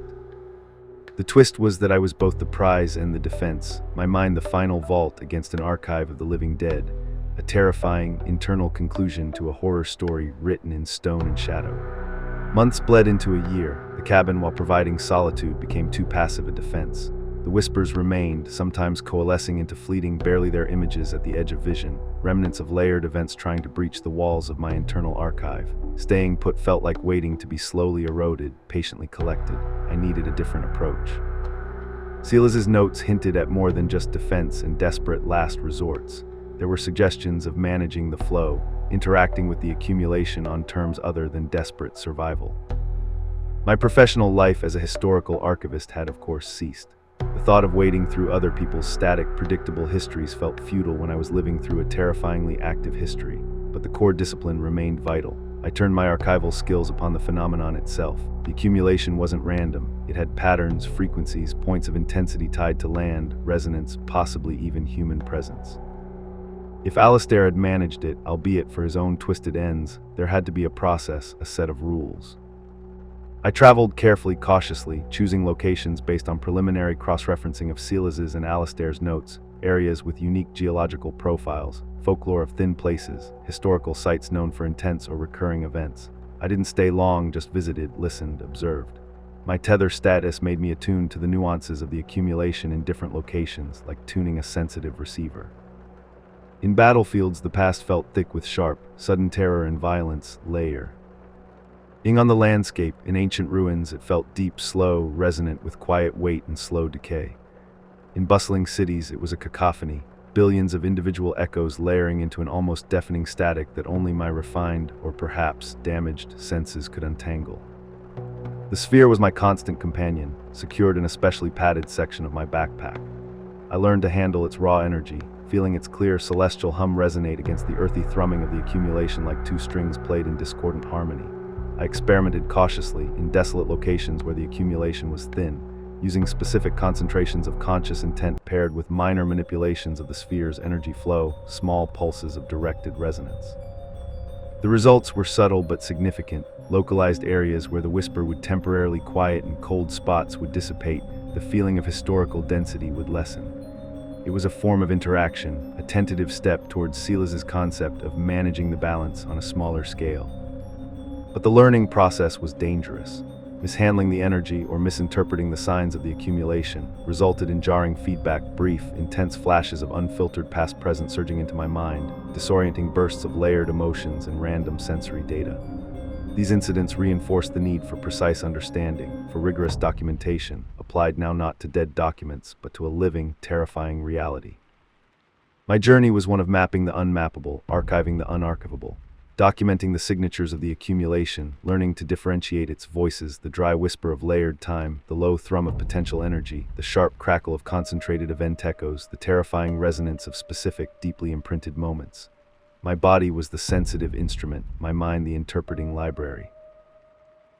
The twist was that I was both the prize and the defense, my mind the final vault against an archive of the living dead, a terrifying, internal conclusion to a horror story written in stone and shadow. Months bled into a year. The cabin, while providing solitude, became too passive a defense. The whispers remained, sometimes coalescing into fleeting, barely there images at the edge of vision, remnants of layered events trying to breach the walls of my internal archive. Staying put felt like waiting to be slowly eroded, patiently collected. I needed a different approach. Silas's notes hinted at more than just defense and desperate last resorts. There were suggestions of managing the flow, interacting with the accumulation on terms other than desperate survival. My professional life as a historical archivist had, of course, ceased. The thought of wading through other people's static, predictable histories felt futile when I was living through a terrifyingly active history, but the core discipline remained vital. I turned my archival skills upon the phenomenon itself. The accumulation wasn't random. It had patterns, frequencies, points of intensity tied to land, resonance, possibly even human presence. If Alistair had managed it, albeit for his own twisted ends, there had to be a process, a set of rules. I traveled carefully, cautiously, choosing locations based on preliminary cross-referencing of Silas's and Alistair's notes, areas with unique geological profiles, folklore of thin places, historical sites known for intense or recurring events. I didn't stay long, just visited, listened, observed. My tether status made me attuned to the nuances of the accumulation in different locations, like tuning a sensitive receiver. In battlefields, the past felt thick with sharp, sudden terror and violence, layer. Being on the landscape, in ancient ruins, it felt deep, slow, resonant with quiet weight and slow decay. In bustling cities, it was a cacophony, billions of individual echoes layering into an almost deafening static that only my refined, or perhaps damaged, senses could untangle. The sphere was my constant companion, secured in a specially padded section of my backpack. I learned to handle its raw energy, feeling its clear, celestial hum resonate against the earthy thrumming of the accumulation like two strings played in discordant harmony. I experimented cautiously in desolate locations where the accumulation was thin, using specific concentrations of conscious intent paired with minor manipulations of the sphere's energy flow, small pulses of directed resonance. The results were subtle but significant, localized areas where the whisper would temporarily quiet and cold spots would dissipate, the feeling of historical density would lessen. It was a form of interaction, a tentative step towards Silas's concept of managing the balance on a smaller scale. But the learning process was dangerous. Mishandling the energy or misinterpreting the signs of the accumulation resulted in jarring feedback, brief, intense flashes of unfiltered past-present surging into my mind, disorienting bursts of layered emotions and random sensory data. These incidents reinforced the need for precise understanding, for rigorous documentation, applied now not to dead documents, but to a living, terrifying reality. My journey was one of mapping the unmappable, archiving the unarchivable, documenting the signatures of the accumulation, learning to differentiate its voices, the dry whisper of layered time, the low thrum of potential energy, the sharp crackle of concentrated event echoes, the terrifying resonance of specific, deeply imprinted moments. My body was the sensitive instrument, my mind the interpreting library.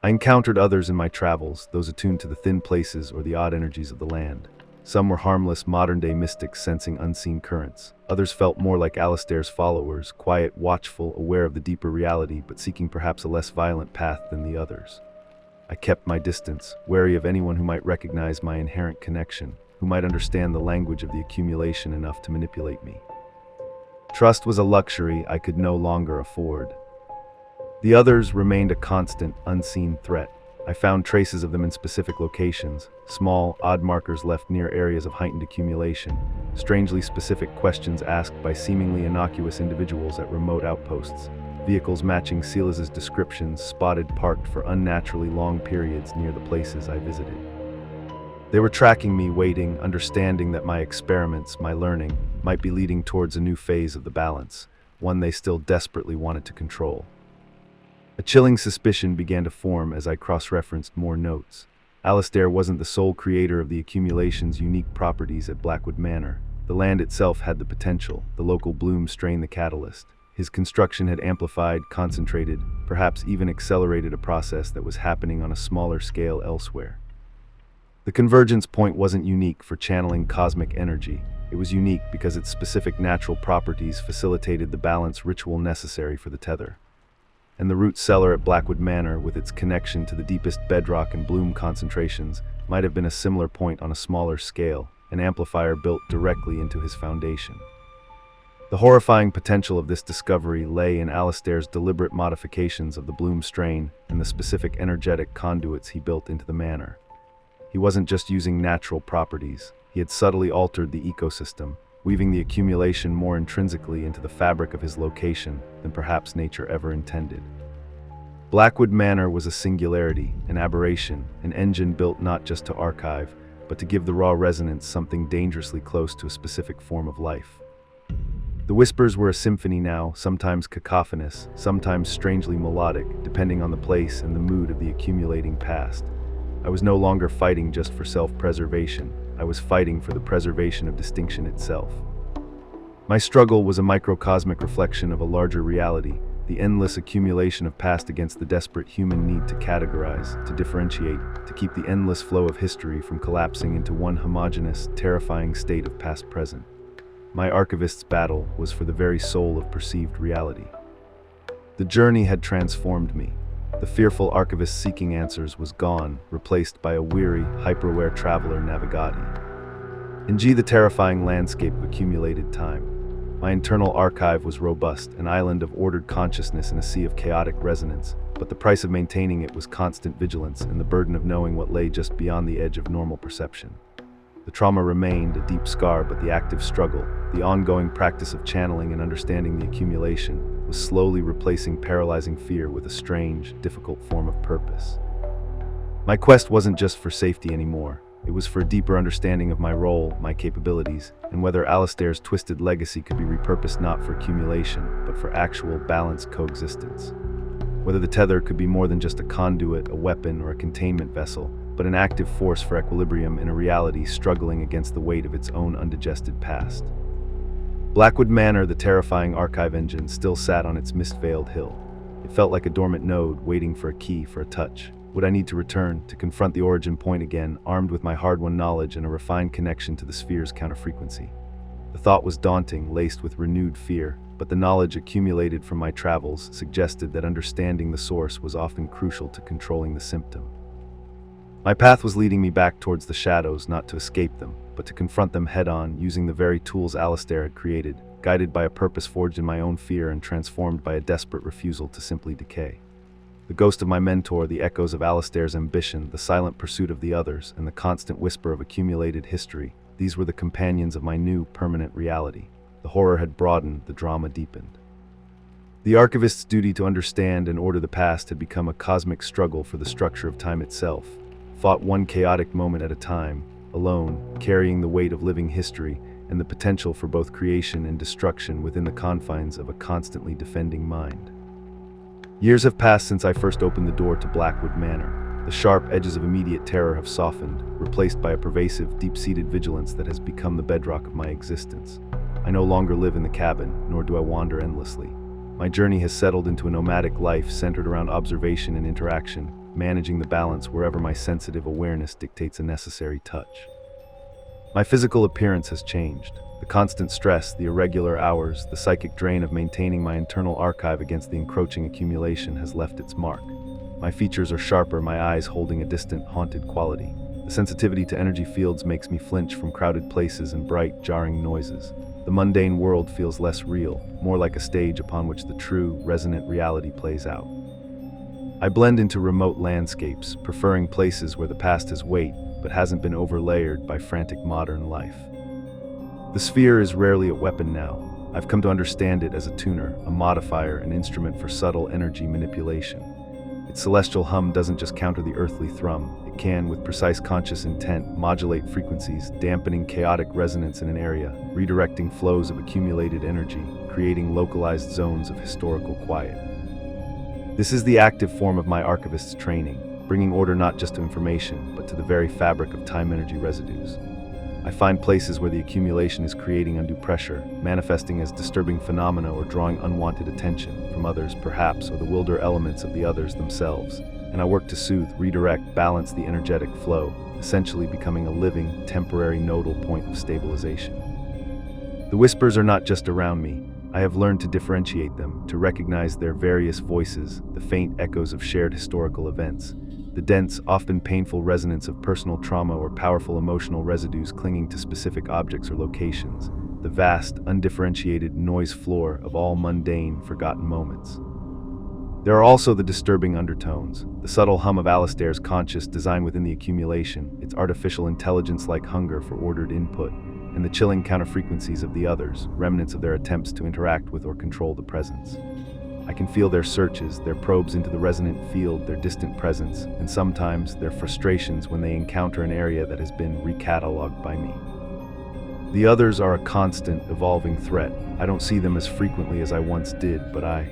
I encountered others in my travels, those attuned to the thin places or the odd energies of the land. Some were harmless, modern-day mystics sensing unseen currents. Others felt more like Alistair's followers, quiet, watchful, aware of the deeper reality, but seeking perhaps a less violent path than the others. I kept my distance, wary of anyone who might recognize my inherent connection, who might understand the language of the accumulation enough to manipulate me. Trust was a luxury I could no longer afford. The others remained a constant, unseen threat. I found traces of them in specific locations, small, odd markers left near areas of heightened accumulation, strangely specific questions asked by seemingly innocuous individuals at remote outposts, vehicles matching Silas's descriptions spotted parked for unnaturally long periods near the places I visited. They were tracking me, waiting, understanding that my experiments, my learning, might be leading towards a new phase of the balance, one they still desperately wanted to control. A chilling suspicion began to form as I cross-referenced more notes. Alistair wasn't the sole creator of the accumulation's unique properties at Blackwood Manor. The land itself had the potential, the local bloom strain the catalyst. His construction had amplified, concentrated, perhaps even accelerated a process that was happening on a smaller scale elsewhere. The convergence point wasn't unique for channeling cosmic energy. It was unique because its specific natural properties facilitated the balance ritual necessary for the tether. And the root cellar at Blackwood Manor, with its connection to the deepest bedrock and bloom concentrations, might have been a similar point on a smaller scale, an amplifier built directly into his foundation. The horrifying potential of this discovery lay in Alistair's deliberate modifications of the bloom strain and the specific energetic conduits he built into the manor. He wasn't just using natural properties, he had subtly altered the ecosystem, weaving the accumulation more intrinsically into the fabric of his location than perhaps nature ever intended. Blackwood Manor was a singularity, an aberration, an engine built not just to archive, but to give the raw resonance something dangerously close to a specific form of life. The whispers were a symphony now, sometimes cacophonous, sometimes strangely melodic, depending on the place and the mood of the accumulating past. I was no longer fighting just for self-preservation. I was fighting for the preservation of distinction itself. My struggle was a microcosmic reflection of a larger reality, the endless accumulation of past against the desperate human need to categorize, to differentiate, to keep the endless flow of history from collapsing into one homogeneous, terrifying state of past-present. My archivist's battle was for the very soul of perceived reality. The journey had transformed me. The fearful archivist seeking answers was gone, replaced by a weary, hyper-aware traveler navigati. In the terrifying landscape of accumulated time, my internal archive was robust, an island of ordered consciousness in a sea of chaotic resonance, but the price of maintaining it was constant vigilance and the burden of knowing what lay just beyond the edge of normal perception. The trauma remained a deep scar, but the active struggle, the ongoing practice of channeling and understanding the accumulation, was slowly replacing paralyzing fear with a strange, difficult form of purpose. My quest wasn't just for safety anymore. It was for a deeper understanding of my role, my capabilities, and whether Alistair's twisted legacy could be repurposed not for accumulation, but for actual, balanced coexistence. Whether the tether could be more than just a conduit, a weapon, or a containment vessel, but an active force for equilibrium in a reality struggling against the weight of its own undigested past. Blackwood Manor, the terrifying archive engine, still sat on its mist-veiled hill. It felt like a dormant node, waiting for a key, for a touch. Would I need to return, to confront the origin point again, armed with my hard-won knowledge and a refined connection to the sphere's counterfrequency? The thought was daunting, laced with renewed fear, but the knowledge accumulated from my travels suggested that understanding the source was often crucial to controlling the symptom. My path was leading me back towards the shadows, not to escape them, but to confront them head-on, using the very tools Alistair had created, guided by a purpose forged in my own fear and transformed by a desperate refusal to simply decay. The ghost of my mentor, the echoes of Alistair's ambition, the silent pursuit of the others, and the constant whisper of accumulated history, these were the companions of my new, permanent reality. The horror had broadened, the drama deepened. The archivist's duty to understand and order the past had become a cosmic struggle for the structure of time itself, fought one chaotic moment at a time, alone, carrying the weight of living history and the potential for both creation and destruction within the confines of a constantly defending mind. Years have passed since I first opened the door to Blackwood Manor. The sharp edges of immediate terror have softened, replaced by a pervasive, deep-seated vigilance that has become the bedrock of my existence. I no longer live in the cabin, nor do I wander endlessly. My journey has settled into a nomadic life centered around observation and interaction, managing the balance wherever my sensitive awareness dictates a necessary touch. My physical appearance has changed. The constant stress, the irregular hours, the psychic drain of maintaining my internal archive against the encroaching accumulation has left its mark. My features are sharper, my eyes holding a distant, haunted quality. The sensitivity to energy fields makes me flinch from crowded places and bright, jarring noises. The mundane world feels less real, more like a stage upon which the true, resonant reality plays out. I blend into remote landscapes, preferring places where the past has weight, but hasn't been overlayered by frantic modern life. The sphere is rarely a weapon now. I've come to understand it as a tuner, a modifier, an instrument for subtle energy manipulation. Its celestial hum doesn't just counter the earthly thrum. It can, with precise conscious intent, modulate frequencies, dampening chaotic resonance in an area, redirecting flows of accumulated energy, creating localized zones of historical quiet. This is the active form of my archivist's training, bringing order not just to information, but to the very fabric of time-energy residues. I find places where the accumulation is creating undue pressure, manifesting as disturbing phenomena or drawing unwanted attention from others perhaps, or the wilder elements of the others themselves, and I work to soothe, redirect, balance the energetic flow, essentially becoming a living, temporary nodal point of stabilization. The whispers are not just around me. I have learned to differentiate them, to recognize their various voices, the faint echoes of shared historical events, the dense, often painful resonance of personal trauma or powerful emotional residues clinging to specific objects or locations, the vast, undifferentiated noise floor of all mundane, forgotten moments. There are also the disturbing undertones, the subtle hum of Alistair's conscious design within the accumulation, its artificial intelligence-like hunger for ordered input, and the chilling counterfrequencies of the others, remnants of their attempts to interact with or control the presence. I can feel their searches, their probes into the resonant field, their distant presence, and sometimes their frustrations when they encounter an area that has been recatalogued by me. The others are a constant, evolving threat. I don't see them as frequently as I once did, but I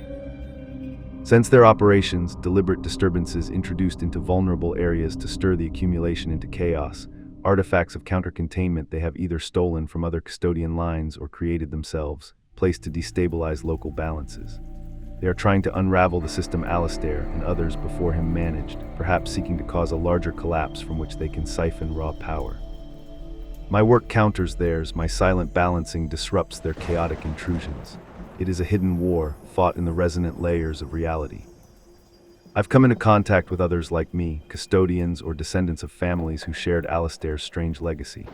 sense their operations, deliberate disturbances introduced into vulnerable areas to stir the accumulation into chaos, artifacts of counter-containment they have either stolen from other custodian lines or created themselves, placed to destabilize local balances. They are trying to unravel the system Alistair and others before him managed, perhaps seeking to cause a larger collapse from which they can siphon raw power. My work counters theirs, my silent balancing disrupts their chaotic intrusions. It is a hidden war, fought in the resonant layers of reality. I've come into contact with others like me, custodians or descendants of families who shared Alistair's strange legacy.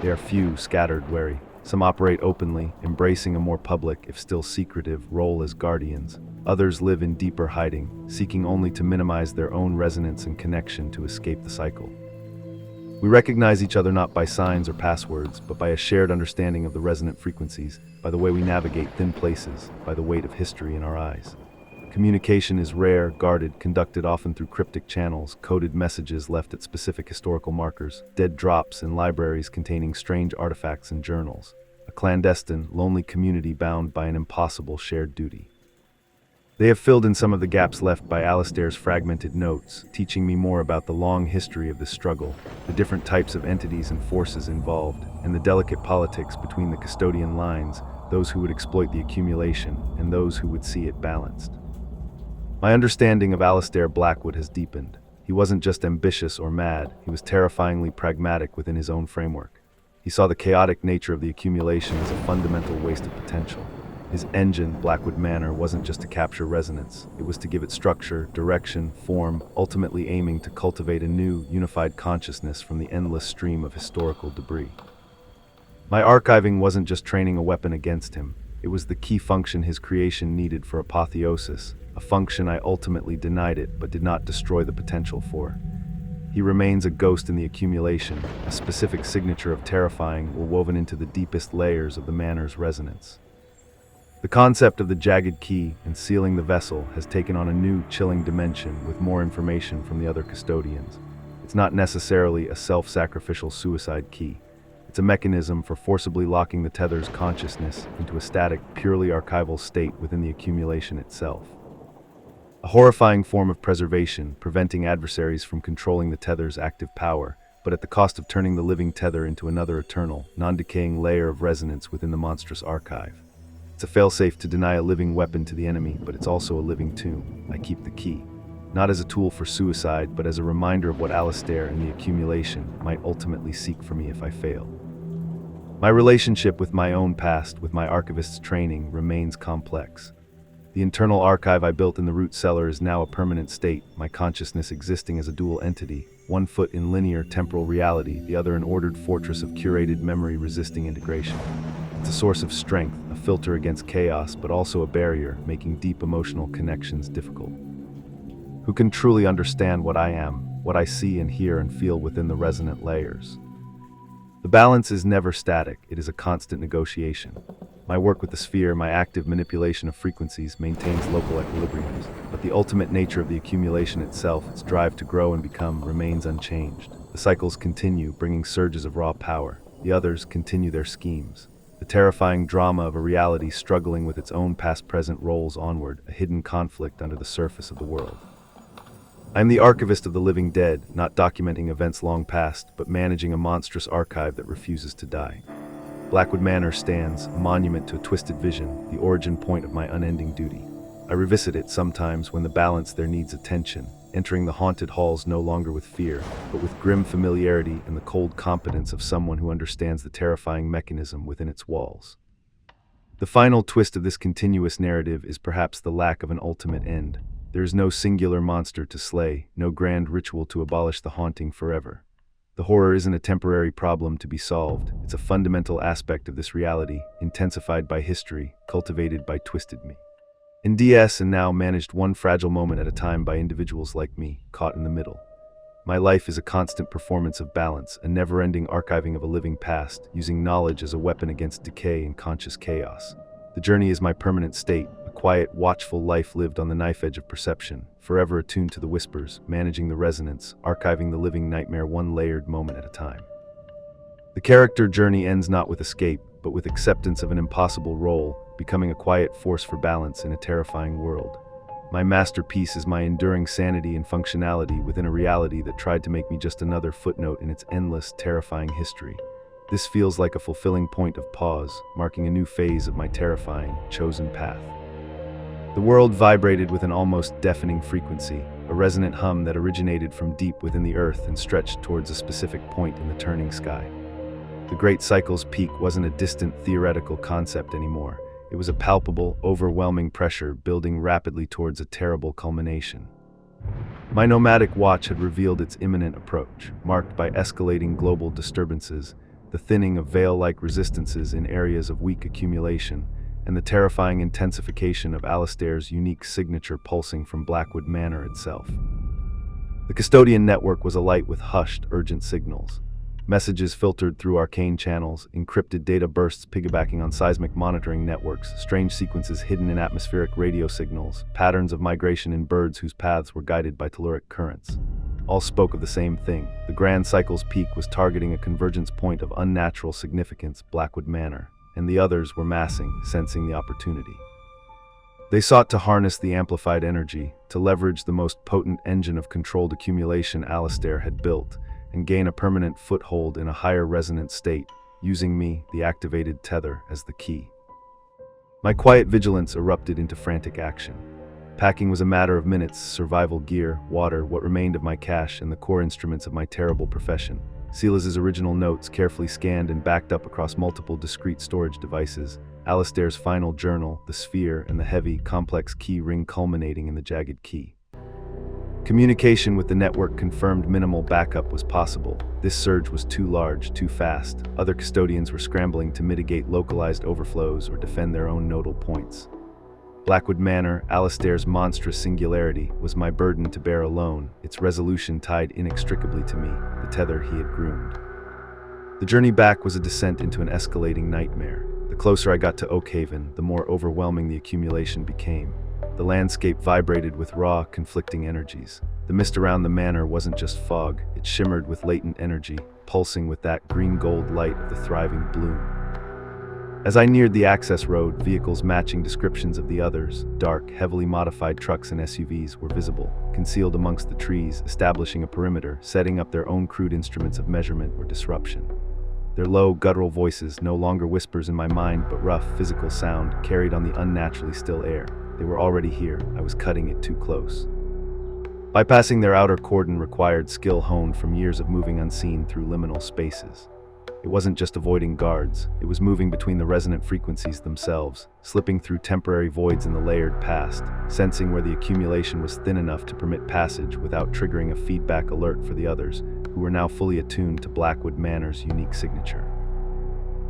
They are few, scattered, wary. Some operate openly, embracing a more public, if still secretive, role as guardians. Others live in deeper hiding, seeking only to minimize their own resonance and connection to escape the cycle. We recognize each other not by signs or passwords, but by a shared understanding of the resonant frequencies, by the way we navigate thin places, by the weight of history in our eyes. Communication is rare, guarded, conducted often through cryptic channels, coded messages left at specific historical markers, dead drops in libraries containing strange artifacts and journals. A clandestine, lonely community bound by an impossible shared duty. They have filled in some of the gaps left by Alistair's fragmented notes, teaching me more about the long history of this struggle, the different types of entities and forces involved, and the delicate politics between the custodian lines, those who would exploit the accumulation and those who would see it balanced. My understanding of Alistair Blackwood has deepened. He wasn't just ambitious or mad, he was terrifyingly pragmatic within his own framework. He saw the chaotic nature of the accumulation as a fundamental waste of potential. His engine, Blackwood Manor, wasn't just to capture resonance. It was to give it structure, direction, form, ultimately aiming to cultivate a new, unified consciousness from the endless stream of historical debris. My archiving wasn't just training a weapon against him. It was the key function his creation needed for apotheosis, a function I ultimately denied it but did not destroy the potential for. He remains a ghost in the accumulation, a specific signature of terrifying woven into the deepest layers of the manor's resonance. The concept of the jagged key and sealing the vessel has taken on a new, chilling dimension with more information from the other custodians. It's not necessarily a self-sacrificial suicide key. It's a mechanism for forcibly locking the tether's consciousness into a static, purely archival state within the accumulation itself. A horrifying form of preservation, preventing adversaries from controlling the tether's active power, but at the cost of turning the living tether into another eternal, non-decaying layer of resonance within the monstrous archive. It's a failsafe to deny a living weapon to the enemy, but it's also a living tomb. I keep the key, not as a tool for suicide, but as a reminder of what Alistair and the accumulation might ultimately seek for me if I fail. My relationship with my own past, with my archivist's training, remains complex. The internal archive I built in the root cellar is now a permanent state, my consciousness existing as a dual entity, one foot in linear temporal reality, the other an ordered fortress of curated memory resisting integration. It's a source of strength, a filter against chaos, but also a barrier, making deep emotional connections difficult. Who can truly understand what I am, what I see and hear and feel within the resonant layers? The balance is never static, it is a constant negotiation. My work with the sphere, my active manipulation of frequencies, maintains local equilibriums, but the ultimate nature of the accumulation itself, its drive to grow and become, remains unchanged. The cycles continue, bringing surges of raw power. The others continue their schemes. The terrifying drama of a reality struggling with its own past-present roles onward, a hidden conflict under the surface of the world. I am the archivist of the living dead, not documenting events long past, but managing a monstrous archive that refuses to die. Blackwood Manor stands, a monument to a twisted vision, the origin point of my unending duty. I revisit it sometimes when the balance there needs attention, entering the haunted halls no longer with fear, but with grim familiarity and the cold competence of someone who understands the terrifying mechanism within its walls. The final twist of this continuous narrative is perhaps the lack of an ultimate end. There is no singular monster to slay, no grand ritual to abolish the haunting forever. The horror isn't a temporary problem to be solved. It's a fundamental aspect of this reality, intensified by history, cultivated by twisted me. In DS and now managed one fragile moment at a time by individuals like me, caught in the middle. My life is a constant performance of balance, a never-ending archiving of a living past, using knowledge as a weapon against decay and conscious chaos. The journey is my permanent state, a quiet, watchful life lived on the knife edge of perception, forever attuned to the whispers, managing the resonance, archiving the living nightmare one layered moment at a time. The character journey ends not with escape, but with acceptance of an impossible role, becoming a quiet force for balance in a terrifying world. My masterpiece is my enduring sanity and functionality within a reality that tried to make me just another footnote in its endless, terrifying history. This feels like a fulfilling point of pause, marking a new phase of my terrifying, chosen path. The world vibrated with an almost deafening frequency, a resonant hum that originated from deep within the earth and stretched towards a specific point in the turning sky. The Great Cycle's peak wasn't a distant theoretical concept anymore. It was a palpable, overwhelming pressure building rapidly towards a terrible culmination. My nomadic watch had revealed its imminent approach, marked by escalating global disturbances, the thinning of veil-like resistances in areas of weak accumulation, and the terrifying intensification of Alistair's unique signature pulsing from Blackwood Manor itself. The custodian network was alight with hushed, urgent signals. Messages filtered through arcane channels, encrypted data bursts piggybacking on seismic monitoring networks, strange sequences hidden in atmospheric radio signals, patterns of migration in birds whose paths were guided by telluric currents. All spoke of the same thing. The Grand Cycle's peak was targeting a convergence point of unnatural significance, Blackwood Manor, and the others were massing, sensing the opportunity. They sought to harness the amplified energy, to leverage the most potent engine of controlled accumulation Alistair had built, and gain a permanent foothold in a higher resonant state, using me, the activated tether, as the key. My quiet vigilance erupted into frantic action. Packing was a matter of minutes, survival gear, water, what remained of my cash, and the core instruments of my terrible profession. Silas's original notes carefully scanned and backed up across multiple discrete storage devices, Alistair's final journal, the sphere, and the heavy, complex key ring culminating in the jagged key. Communication with the network confirmed minimal backup was possible. This surge was too large, too fast. Other custodians were scrambling to mitigate localized overflows or defend their own nodal points. Blackwood Manor, Alistair's monstrous singularity, was my burden to bear alone, its resolution tied inextricably to me, the tether he had groomed. The journey back was a descent into an escalating nightmare. The closer I got to Oakhaven, the more overwhelming the accumulation became. The landscape vibrated with raw, conflicting energies. The mist around the manor wasn't just fog, it shimmered with latent energy, pulsing with that green-gold light of the thriving bloom. As I neared the access road, vehicles matching descriptions of the others, dark, heavily modified trucks and SUVs, were visible, concealed amongst the trees, establishing a perimeter, setting up their own crude instruments of measurement or disruption. Their low, guttural voices, no longer whispers in my mind but rough, physical sound, carried on the unnaturally still air. They were already here. I was cutting it too close. Bypassing their outer cordon required skill honed from years of moving unseen through liminal spaces. It wasn't just avoiding guards, it was moving between the resonant frequencies themselves, slipping through temporary voids in the layered past, sensing where the accumulation was thin enough to permit passage without triggering a feedback alert for the others, who were now fully attuned to Blackwood Manor's unique signature.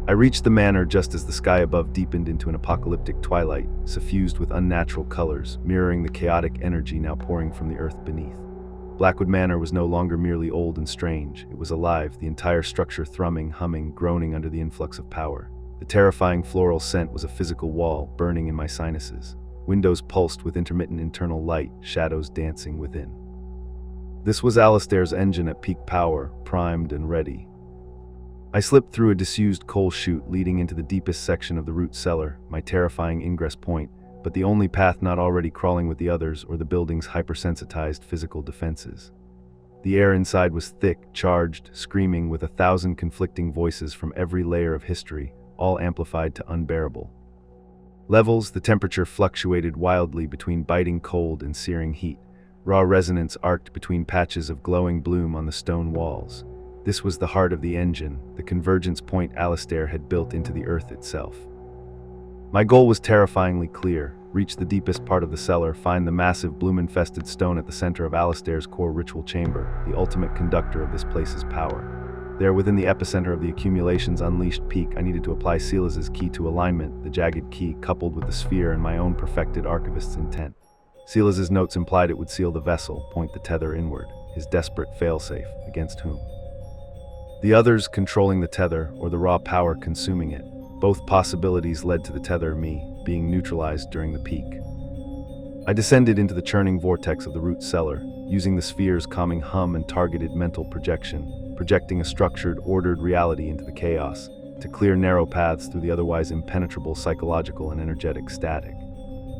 I reached the manor just as the sky above deepened into an apocalyptic twilight, suffused with unnatural colors, mirroring the chaotic energy now pouring from the earth beneath. Blackwood Manor was no longer merely old and strange. It was alive, the entire structure thrumming, humming, groaning under the influx of power. The terrifying floral scent was a physical wall, burning in my sinuses. Windows pulsed with intermittent internal light, shadows dancing within. This was Alistair's engine at peak power, primed and ready. I slipped through a disused coal chute leading into the deepest section of the root cellar, my terrifying ingress point, but the only path not already crawling with the others or the building's hypersensitized physical defenses. The air inside was thick, charged, screaming with 1,000 conflicting voices from every layer of history, all amplified to unbearable levels. The temperature fluctuated wildly between biting cold and searing heat. Raw resonance arced between patches of glowing bloom on the stone walls. This was the heart of the engine, the convergence point Alistair had built into the earth itself. My goal was terrifyingly clear: reach the deepest part of the cellar, find the massive bloom-infested stone at the center of Alistair's core ritual chamber, the ultimate conductor of this place's power. There, within the epicenter of the accumulation's unleashed peak, I needed to apply Silas's key to alignment, the jagged key coupled with the sphere and my own perfected archivist's intent. Silas's notes implied it would seal the vessel, point the tether inward, his desperate failsafe, against whom? The others controlling the tether, or the raw power consuming it. Both possibilities led to the tether, me, being neutralized during the peak. I descended into the churning vortex of the root cellar, using the sphere's calming hum and targeted mental projection projecting a structured, ordered reality into the chaos, to clear narrow paths through the otherwise impenetrable psychological and energetic static.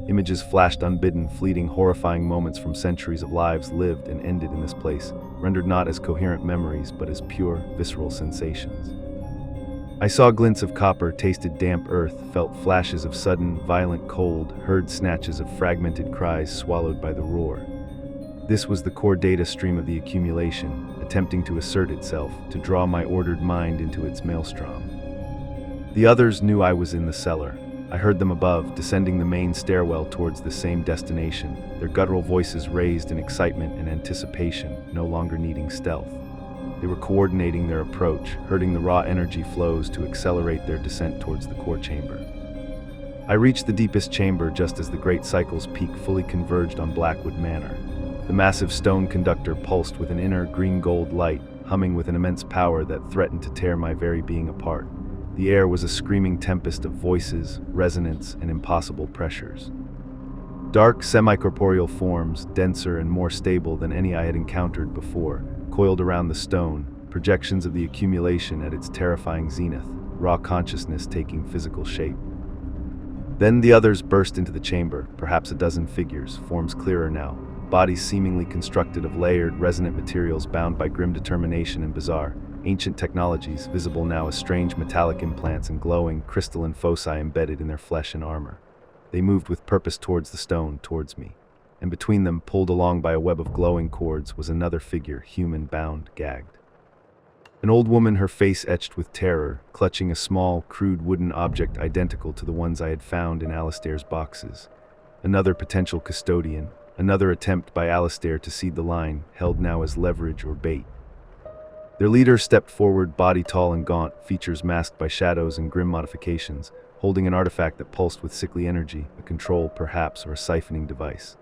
Images flashed unbidden, fleeting, horrifying moments from centuries of lives lived and ended in this place, rendered not as coherent memories but as pure, visceral sensations. I saw glints of copper, tasted damp earth, felt flashes of sudden, violent cold, heard snatches of fragmented cries swallowed by the roar. This was the core data stream of the accumulation, attempting to assert itself, to draw my ordered mind into its maelstrom. The others knew I was in the cellar. I heard them above, descending the main stairwell towards the same destination, their guttural voices raised in excitement and anticipation, no longer needing stealth. They were coordinating their approach, herding the raw energy flows to accelerate their descent towards the core chamber. I reached the deepest chamber just as the great cycle's peak fully converged on Blackwood Manor. The massive stone conductor pulsed with an inner green-gold light, humming with an immense power that threatened to tear my very being apart. The air was a screaming tempest of voices, resonance, and impossible pressures. Dark, semi-corporeal forms, denser and more stable than any I had encountered before, coiled around the stone, projections of the accumulation at its terrifying zenith, raw consciousness taking physical shape. Then the others burst into the chamber, perhaps a dozen figures, forms clearer now, bodies seemingly constructed of layered, resonant materials bound by grim determination and bizarre, ancient technologies, visible now as strange metallic implants and glowing, crystalline foci embedded in their flesh and armor. They moved with purpose towards the stone, towards me. And between them, pulled along by a web of glowing cords, was another figure, human-bound, gagged. An old woman, her face etched with terror, clutching a small, crude wooden object identical to the ones I had found in Alistair's boxes. Another potential custodian, another attempt by Alistair to seed the line, held now as leverage or bait. Their leader stepped forward, body tall and gaunt, features masked by shadows and grim modifications, holding an artifact that pulsed with sickly energy, a control, perhaps, or a siphoning device.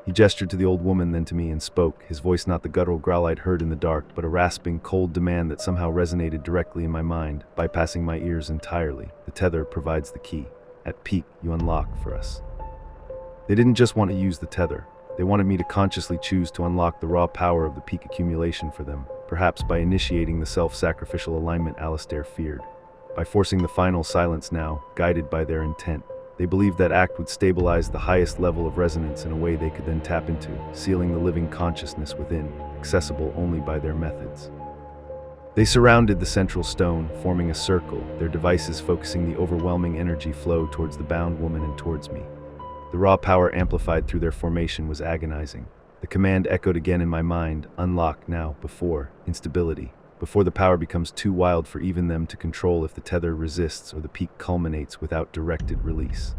He gestured to the old woman, then to me, and spoke, his voice not the guttural growl I'd heard in the dark, but a rasping, cold demand that somehow resonated directly in my mind, bypassing my ears entirely. The tether provides the key. At peak, you unlock for us. They didn't just want to use the tether. They wanted me to consciously choose to unlock the raw power of the peak accumulation for them, perhaps by initiating the self-sacrificial alignment Alistair feared. By forcing the final silence now, guided by their intent. They believed that act would stabilize the highest level of resonance in a way they could then tap into, sealing the living consciousness within, accessible only by their methods. They surrounded the central stone, forming a circle, their devices focusing the overwhelming energy flow towards the bound woman and towards me. The raw power amplified through their formation was agonizing. The command echoed again in my mind, unlock now, before, instability, before the power becomes too wild for even them to control if the tether resists or the peak culminates without directed release.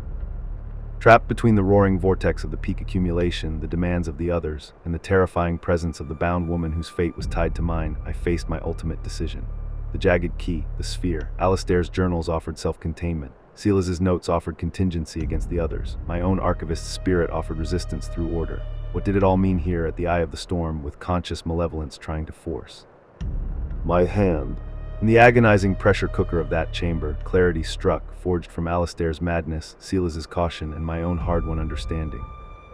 Trapped between the roaring vortex of the peak accumulation, the demands of the others, and the terrifying presence of the bound woman whose fate was tied to mine, I faced my ultimate decision. The jagged key, the sphere, Alistair's journals offered self-containment. Silas's notes offered contingency against the others. My own archivist's spirit offered resistance through order. What did it all mean here at the eye of the storm, with conscious malevolence trying to force? My hand. In the agonizing pressure cooker of that chamber, clarity struck, forged from Alistair's madness, Silas's caution, and my own hard-won understanding.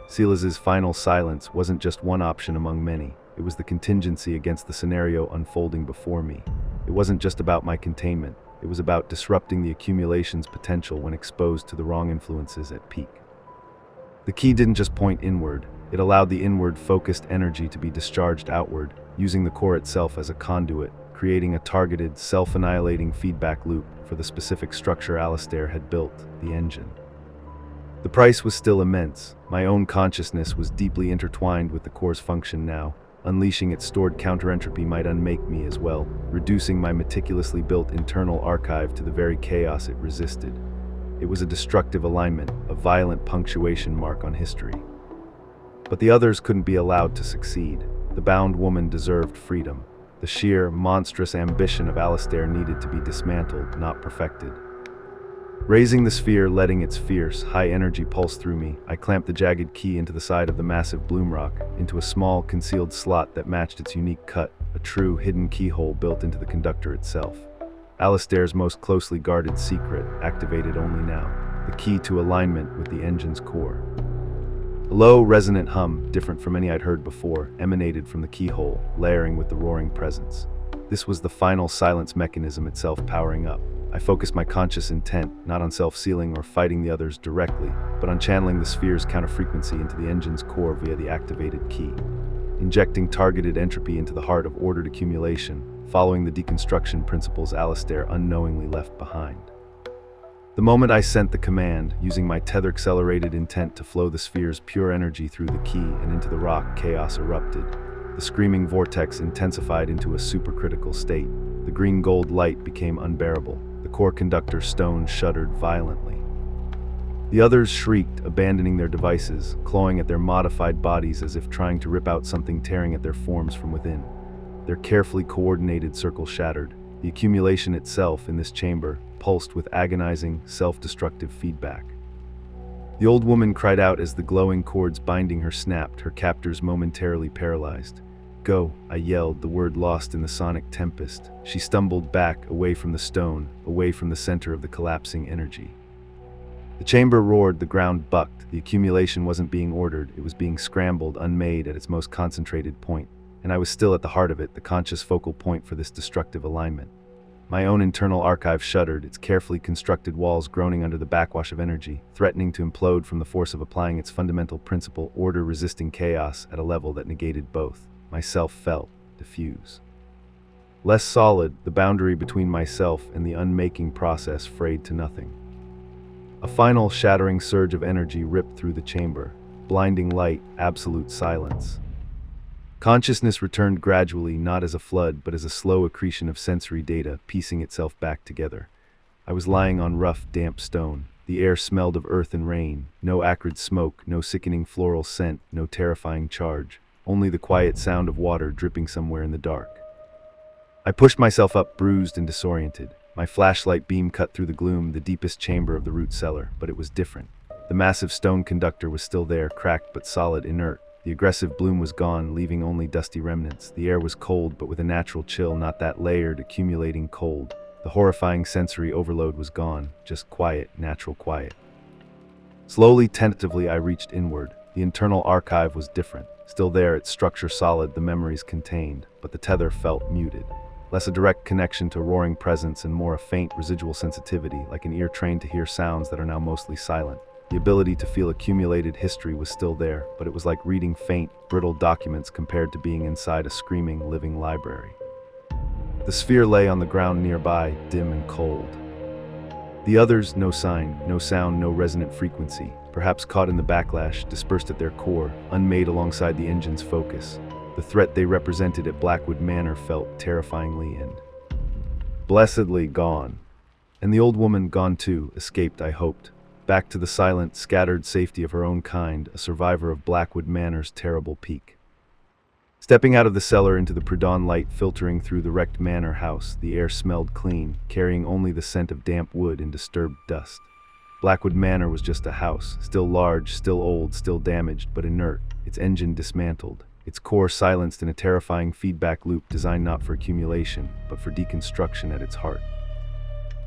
Silas's final silence wasn't just one option among many. It was the contingency against the scenario unfolding before me. It wasn't just about my containment. It was about disrupting the accumulation's potential when exposed to the wrong influences at peak. The key didn't just point inward. It allowed the inward-focused energy to be discharged outward, using the core itself as a conduit, creating a targeted, self-annihilating feedback loop for the specific structure Alistair had built, the engine. The price was still immense. My own consciousness was deeply intertwined with the core's function now. Unleashing its stored counter-entropy might unmake me as well, reducing my meticulously built internal archive to the very chaos it resisted. It was a destructive alignment, a violent punctuation mark on history. But the others couldn't be allowed to succeed. The bound woman deserved freedom. The sheer, monstrous ambition of Alistair needed to be dismantled, not perfected. Raising the sphere, letting its fierce, high-energy pulse through me, I clamped the jagged key into the side of the massive bloom rock, into a small, concealed slot that matched its unique cut, a true, hidden keyhole built into the conductor itself. Alistair's most closely guarded secret, activated only now, the key to alignment with the engine's core. A low, resonant hum, different from any I'd heard before, emanated from the keyhole, layering with the roaring presence. This was the final silence mechanism itself powering up. I focused my conscious intent not on self-sealing or fighting the others directly, but on channeling the sphere's counterfrequency into the engine's core via the activated key, injecting targeted entropy into the heart of ordered accumulation, following the deconstruction principles Alistair unknowingly left behind. The moment I sent the command, using my tether-accelerated intent to flow the sphere's pure energy through the key and into the rock, chaos erupted. The screaming vortex intensified into a supercritical state. The green-gold light became unbearable. The core conductor stone shuddered violently. The others shrieked, abandoning their devices, clawing at their modified bodies as if trying to rip out something tearing at their forms from within. Their carefully coordinated circle shattered. The accumulation itself in this chamber pulsed with agonizing, self-destructive feedback. The old woman cried out as the glowing cords binding her snapped, her captors momentarily paralyzed. "Go," I yelled, the word lost in the sonic tempest. She stumbled back, away from the stone, away from the center of the collapsing energy. The chamber roared, the ground bucked. The accumulation wasn't being ordered, it was being scrambled, unmade at its most concentrated point. And I was still at the heart of it, the conscious focal point for this destructive alignment. My own internal archive shuddered, its carefully constructed walls groaning under the backwash of energy, threatening to implode from the force of applying its fundamental principle, order resisting chaos, at a level that negated both. Myself felt diffuse. Less solid, the boundary between myself and the unmaking process frayed to nothing. A final shattering surge of energy ripped through the chamber. Blinding light, absolute silence. Consciousness returned gradually, not as a flood, but as a slow accretion of sensory data, piecing itself back together. I was lying on rough, damp stone. The air smelled of earth and rain. No acrid smoke, no sickening floral scent, no terrifying charge. Only the quiet sound of water dripping somewhere in the dark. I pushed myself up, bruised and disoriented. My flashlight beam cut through the gloom, the deepest chamber of the root cellar, but it was different. The massive stone conductor was still there, cracked but solid, inert. The aggressive bloom was gone, leaving only dusty remnants. The air was cold, but with a natural chill, not that layered, accumulating cold. The horrifying sensory overload was gone, just quiet, natural quiet. Slowly, tentatively, I reached inward. The internal archive was different. Still there, its structure solid, the memories contained, but the tether felt muted. Less a direct connection to roaring presence and more a faint residual sensitivity, like an ear trained to hear sounds that are now mostly silent. The ability to feel accumulated history was still there, but it was like reading faint, brittle documents compared to being inside a screaming, living library. The sphere lay on the ground nearby, dim and cold. The others, no sign, no sound, no resonant frequency, perhaps caught in the backlash, dispersed at their core, unmade alongside the engine's focus. The threat they represented at Blackwood Manor felt terrifyingly and blessedly gone. And the old woman, gone too, escaped, I hoped. Back to the silent, scattered safety of her own kind, a survivor of Blackwood Manor's terrible peak. Stepping out of the cellar into the pre-dawn light filtering through the wrecked manor house, the air smelled clean, carrying only the scent of damp wood and disturbed dust. Blackwood Manor was just a house, still large, still old, still damaged, but inert, its engine dismantled, its core silenced in a terrifying feedback loop designed not for accumulation, but for deconstruction at its heart.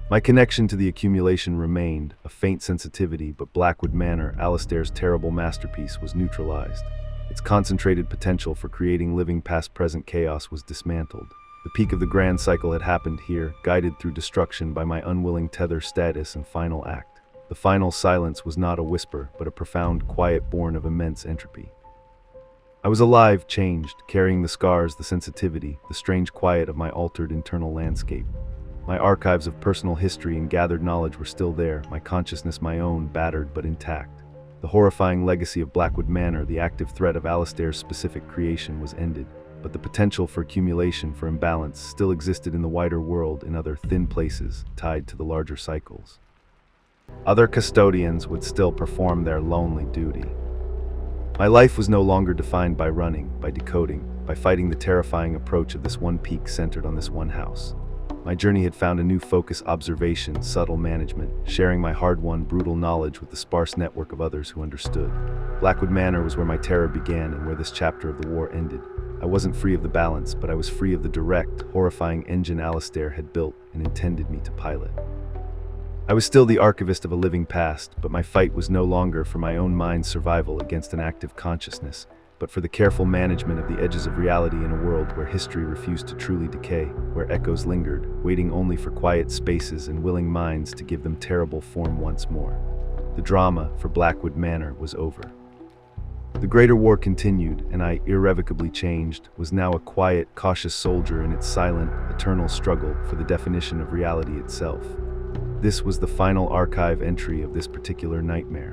My connection to the accumulation remained, a faint sensitivity, but Blackwood Manor, Alistair's terrible masterpiece, was neutralized. Its concentrated potential for creating living past-present chaos was dismantled. The peak of the grand cycle had happened here, guided through destruction by my unwilling tether status and final act. The final silence was not a whisper, but a profound quiet born of immense entropy. I was alive, changed, carrying the scars, the sensitivity, the strange quiet of my altered internal landscape. My archives of personal history and gathered knowledge were still there, my consciousness my own, battered but intact. The horrifying legacy of Blackwood Manor, the active threat of Alistair's specific creation, was ended, but the potential for accumulation, for imbalance, still existed in the wider world in other thin places, tied to the larger cycles. Other custodians would still perform their lonely duty. My life was no longer defined by running, by decoding, by fighting the terrifying approach of this one peak centered on this one house. My journey had found a new focus: observation, subtle management, sharing my hard-won, brutal knowledge with the sparse network of others who understood. Blackwood Manor was where my terror began and where this chapter of the war ended. I wasn't free of the balance, but I was free of the direct, horrifying engine Alistair had built and intended me to pilot. I was still the archivist of a living past, but my fight was no longer for my own mind's survival against an active consciousness. but for the careful management of the edges of reality in a world where history refused to truly decay, where echoes lingered, waiting only for quiet spaces and willing minds to give them terrible form once more. The drama for Blackwood Manor was over. The Greater War continued, and I irrevocably changed, was now a quiet, cautious soldier in its silent, eternal struggle for the definition of reality itself. This was the final archive entry of this particular nightmare.